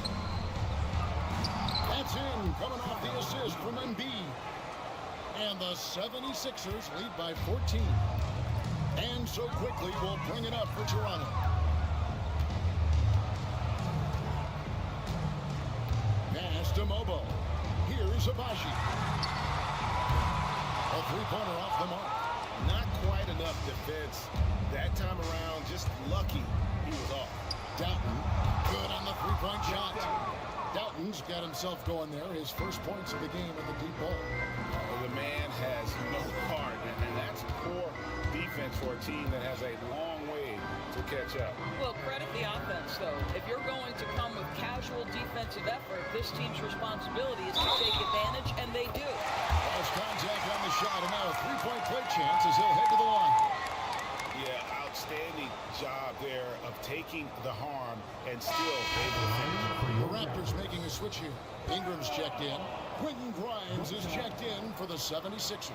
That's in, coming off the assist from Embiid. And the 76ers lead by 14. And so Quickly will bring it up for Toronto. Pass to Mobo. Here's Abaji. A three-pointer off the mark. Not quite enough defense that time around. Just lucky he was off. Doughton, good on the three-point shot. Doughton's Ingram got himself going there. His first points of the game at the deep ball. The man has no heart, and that's poor defense for a team that has a long way to catch up. Well, credit the offense, though. If you're going to come with casual defensive effort, this team's responsibility is to take advantage, and they do. Lost contact on the shot, and now a three-point play chance as he'll head to the line. Yeah, outstanding job there of taking the harm and still able to finish. The Raptors making a switch here. Ingram's checked in. Quentin Grimes is checked in for the 76ers.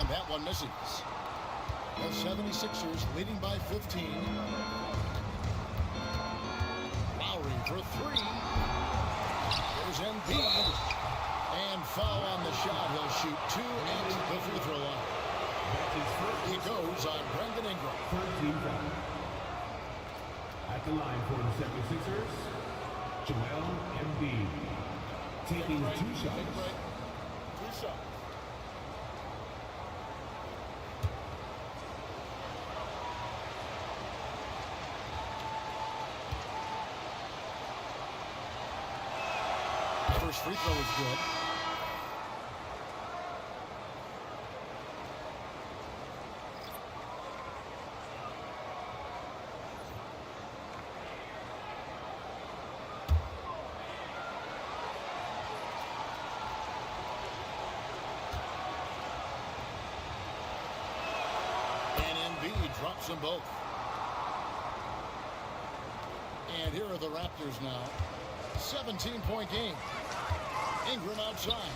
That one misses. The 76ers leading by 15. Lowry for three. There's Embiid. And foul on the shot. He'll shoot two at the free throw line. He goes on Brendan Ingram. 13 foul. At the line for the 76ers, Joel Embiid. Taking two shots. Two shots. First free throw is good. And Embiid drops them both. And here are the Raptors now. 17-point game. Ingram outside.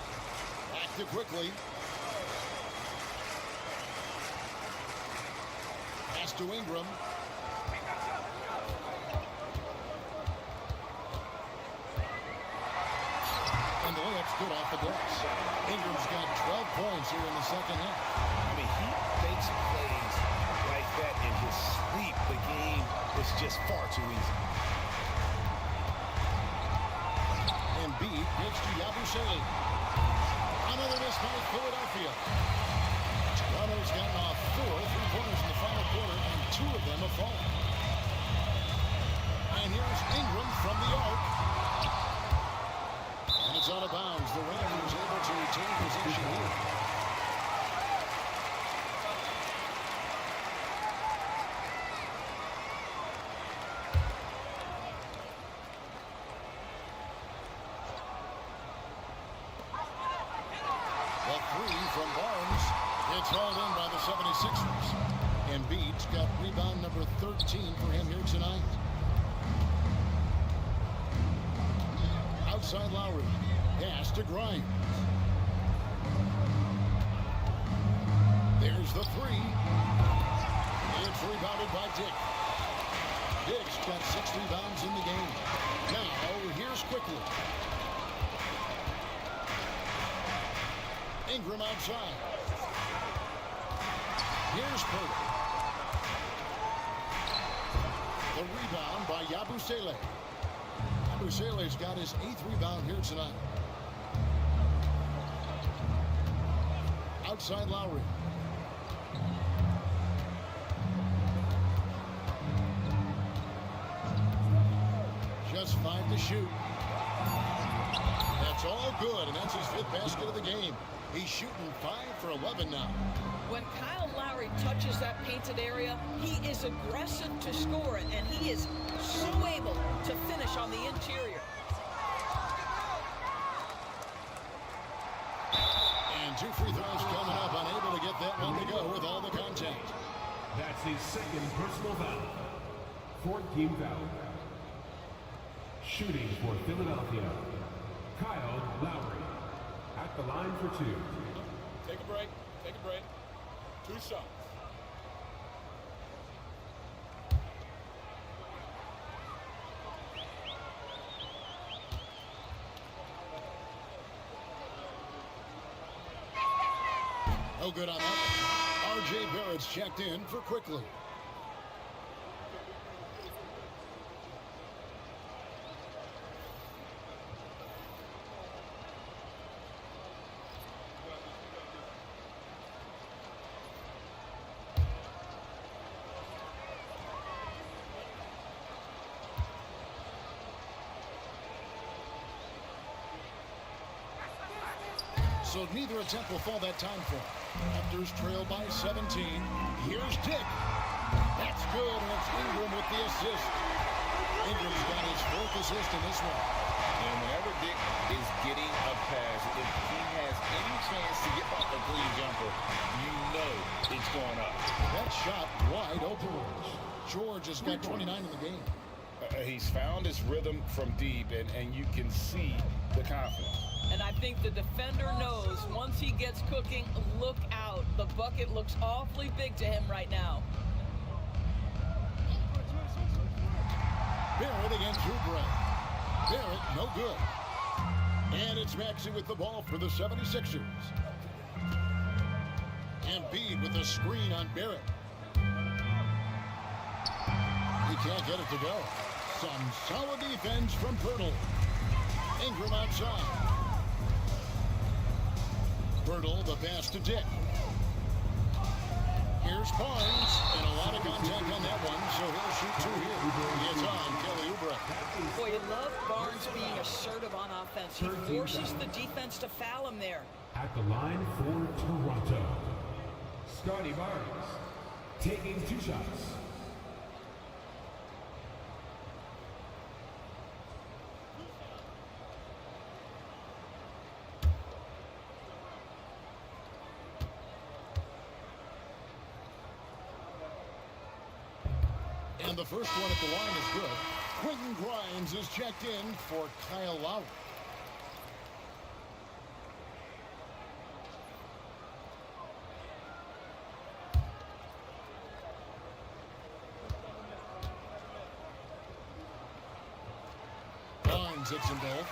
Active quickly. Pass to Ingram. And the layup's good off the glass. Ingram's got 12 points here in the second half. I mean, he makes plays like that in his sleep. The game is just far too easy. Embiid gives to Yabusele. Another miss by Philadelphia. Toronto's gotten off 4 3-pointers in the final quarter, and 2 of them have fallen. And here's Ingram from the arc. And it's out of bounds. The Raptors able to retain possession here. From Barnes, it's hauled in by the 76ers. Embiid's got rebound number 13 for him here tonight. Outside Lowry, pass to Grimes. There's the three. It's rebounded by Dick. Dick's got 6 rebounds in the game. Now, here's quickly. Ingram outside. Here's Porter. The rebound by Yabusele. Yabusele's got his 8th rebound here tonight. Outside Lowry. Just 5 to shoot. That's all good, and that's his 5th basket of the game. He's shooting 5 for 11 now. When Kyle Lowry touches that painted area, he is aggressive to score it, and he is so able to finish on the interior. And 2 free throws coming up, unable to get that one to go with all the contact. That's his second personal foul. 4th team foul. Shooting for Philadelphia, Kyle Lowry. At the line for 2. Take a break. Take a break. 2 shots. No good on that one. R.J. Barrett's checked in for quickly. So neither attempt will fall that time for him. Raptors trail by 17. Here's Dick. That's good, and it's Ingram with the assist. Ingram's got his 4th assist in this one. And whenever Dick is getting a pass, if he has any chance to get off a clean jumper, you know it's going up. That shot wide open. George has got 29 in the game. He's found his rhythm from deep, and you can see the confidence. And I think the defender knows once he gets cooking, look out. The bucket looks awfully big to him right now. Barrett against Oubre. Barrett, no good. And it's Maxey with the ball for the 76ers. Embiid with a screen on Barrett. He can't get it to go. Some solid defense from Pirtle. Ingram outside. Pirtle, the pass to Dick. Here's Barnes, and a lot of contact on that one, so he'll shoot 2 here. It's on Kelly Oubre. Boy, you love Barnes being assertive on offense. He forces the defense to foul him there. At the line for Toronto, Scotty Barnes taking 2 shots. And the first one at the line is good. Quentin Grimes is checked in for Kyle Lowry. Grimes hits them both.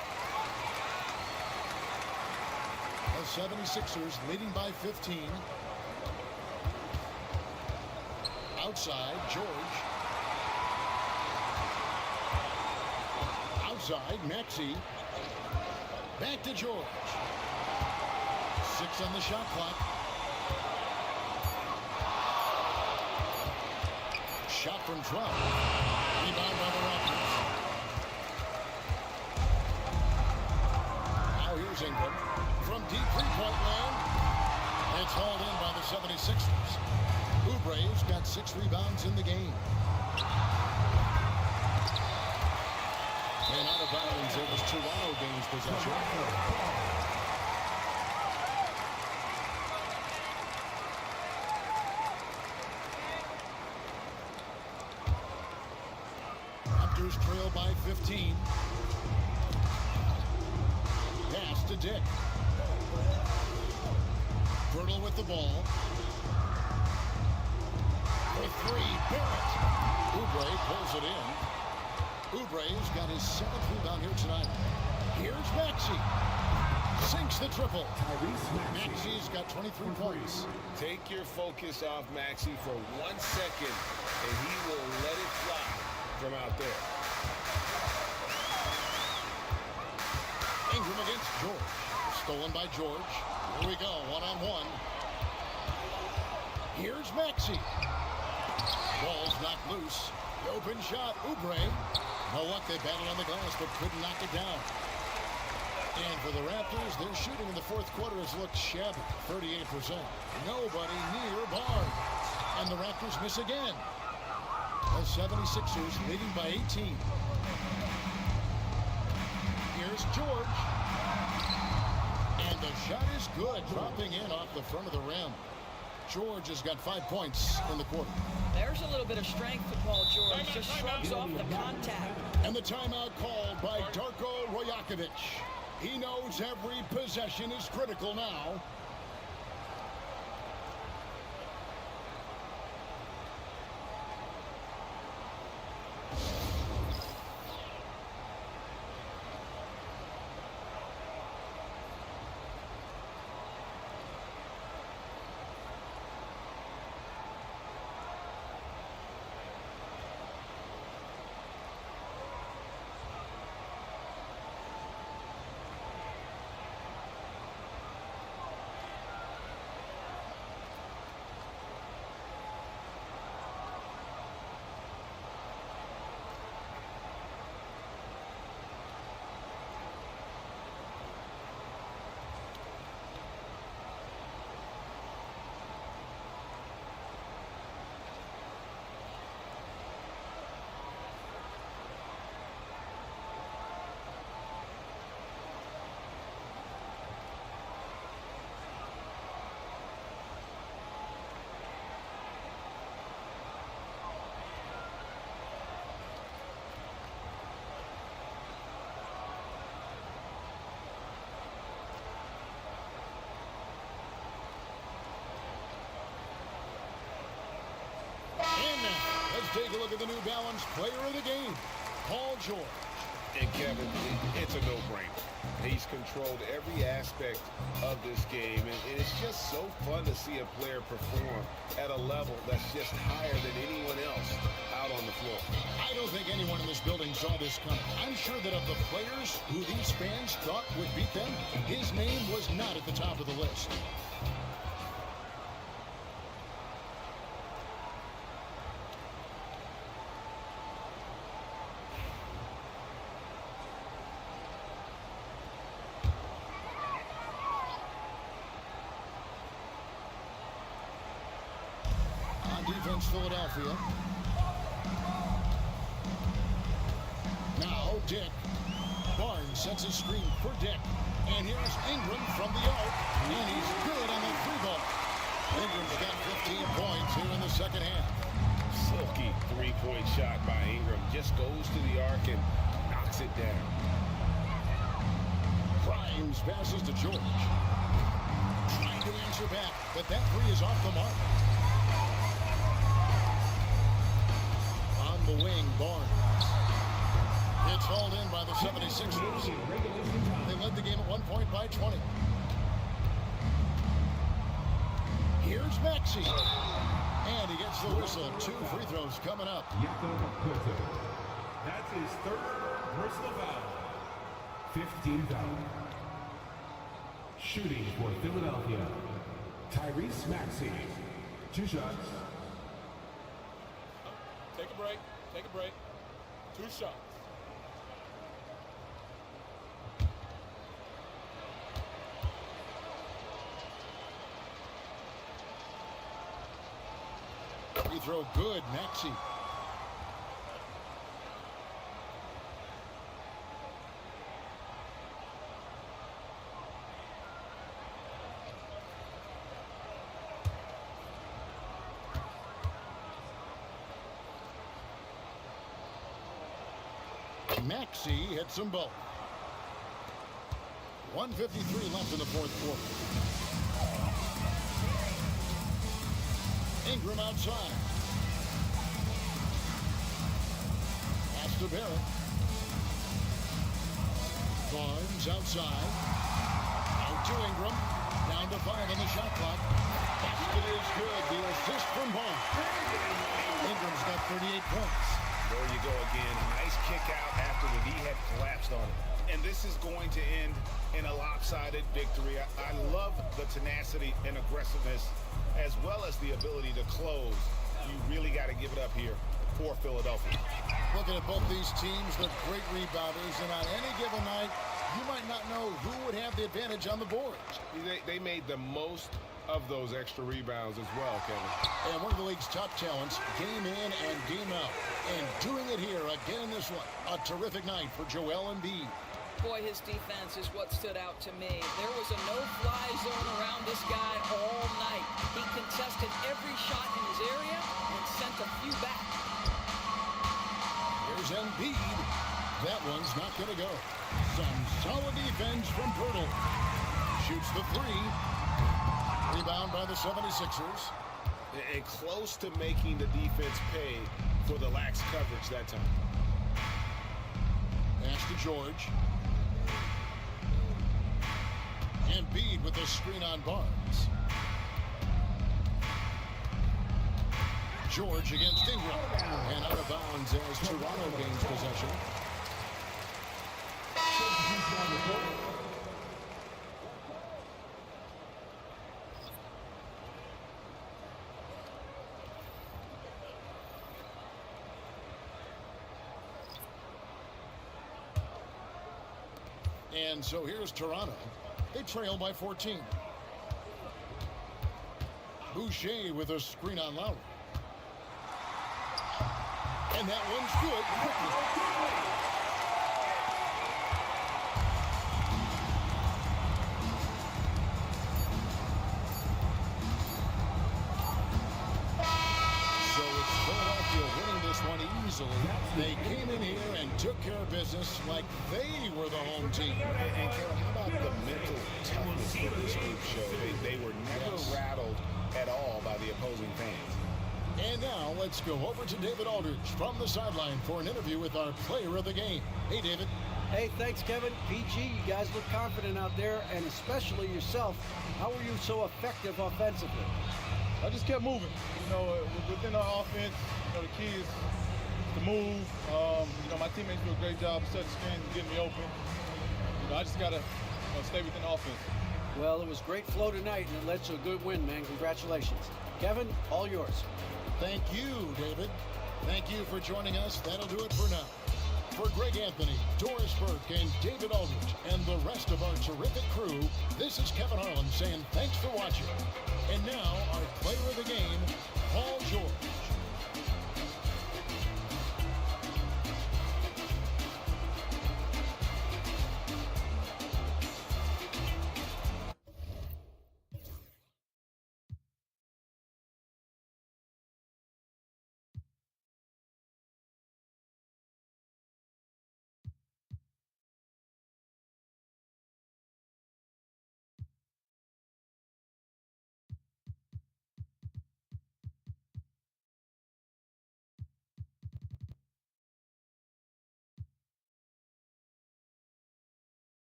The 76ers leading by 15. Outside, George. Outside, Maxey. Back to George. 6 on the shot clock. Shot from Trump. Rebound by the Raptors. Now here's Ingram. From deep three-point land. It's hauled in by the 76ers. Oubre's got 6 rebounds in the game. And out of bounds, it was Toronto gains possession. Raptors trail by 15. Pass to Dick. Pirtle with the ball. For 3, Barrett. Oubre pulls it in. Oubre's got his 7th rebound here tonight. Here's Maxey. Sinks the triple. Maxey's got 23 points. Take your focus off Maxey for 1 second, and he will let it fly from out there. Ingram against George. Stolen by George. Here we go, one-on-one. Here's Maxey. Ball's knocked loose. The open shot, Oubre. No luck, they battled on the glass, but couldn't knock it down. And for the Raptors, their shooting in the 4th quarter has looked shabby, 38%. Nobody near Barnes. And the Raptors miss again. The 76ers leading by 18. Here's George. And the shot is good, dropping in off the front of the rim. George has got 5 points in the quarter. There's a little bit of strength to Paul George. Just shrugs off the contact. And the timeout called by Darko Rajakovic. He knows every possession is critical now. take a look at the New Balance player of the game, Paul George. And Kevin, it's a no-brainer. He's controlled every aspect of this game, and it's just so fun to see a player perform at a level that's just higher than anyone else out on the floor. I don't think anyone in this building saw this coming. I'm sure that of the players who these fans thought would beat them, his name was not at the top of the list. Defense, Philadelphia. Now Dick. Barnes sets a screen for Dick. And here's Ingram from the arc. And he's good on the three ball. Ingram's got 15 points here in the second half. Silky three-point shot by Ingram. Just goes to the arc and knocks it down. Grimes passes to George. Trying to answer back, but that three is off the mark. The wing, Barnes. It's hauled in by the 76ers. They led the game at 1 point by 20. Here's Maxey. And he gets the whistle. 2 free throws coming up. That's his third personal foul. 15 foul. Shooting for Philadelphia, Tyrese Maxey. 2 shots. Take a break. Take a break. 2 shots. Free throw good, Maxey. Maxey hits them both. 1:53 left in the fourth quarter. Ingram outside. Pass to Barrett. Barnes outside. Out to Ingram. Down to 5 on the shot clock. Basket is good. The assist from Barnes. Ingram's got 38 points. There you go again. A nice kick out after the knee had collapsed on it. And this is going to end in a lopsided victory. I love the tenacity and aggressiveness as well as the ability to close. You really got to give it up here for Philadelphia. Looking at both these teams, they're great rebounders, and on any given night, you might not know who would have the advantage on the boards. They made the most of those extra rebounds as well, Kevin. And one of the league's top talents, game in and game out. And doing it here again in this one. A terrific night for Joel Embiid. Boy, his defense is what stood out to me. There was a no-fly zone around this guy all night. He contested every shot in his area and sent a few back. Here's Embiid. That one's not going to go. Some solid defense from Pirtle. Shoots the three. Rebound by the 76ers. And close to making the defense pay for the lax coverage that time. Pass to George. Embiid with a screen on Barnes. George against Ingram. And out of bounds as Toronto gains possession. And so here's Toronto. They trail by 14. Boucher with a screen on Lowry. And that one's good. So it's Philadelphia winning this one easily. They came in here and took care of business like they were the home team. And Kevin, how about the mental toughness that this group showed? They were never rattled at all by the opposing fans. And now let's go over to David Aldridge from the sideline for an interview with our player of the game. Hey, David. Hey, thanks, Kevin. PG, you guys look confident out there, and especially yourself. How were you so effective offensively? I just kept moving. Within our offense, the key is to move. My teammates do a great job of setting screens and getting me open. I just got to stay within the offense. Well, it was great flow tonight, and it led to a good win, man. Congratulations. Kevin, all yours. Thank you, David. Thank you for joining us. That'll do it for now. For Greg Anthony, Doris Burke, and David Aldridge, and the rest of our terrific crew, this is Kevin Harlan saying thanks for watching. And now, our player of the game, Paul George.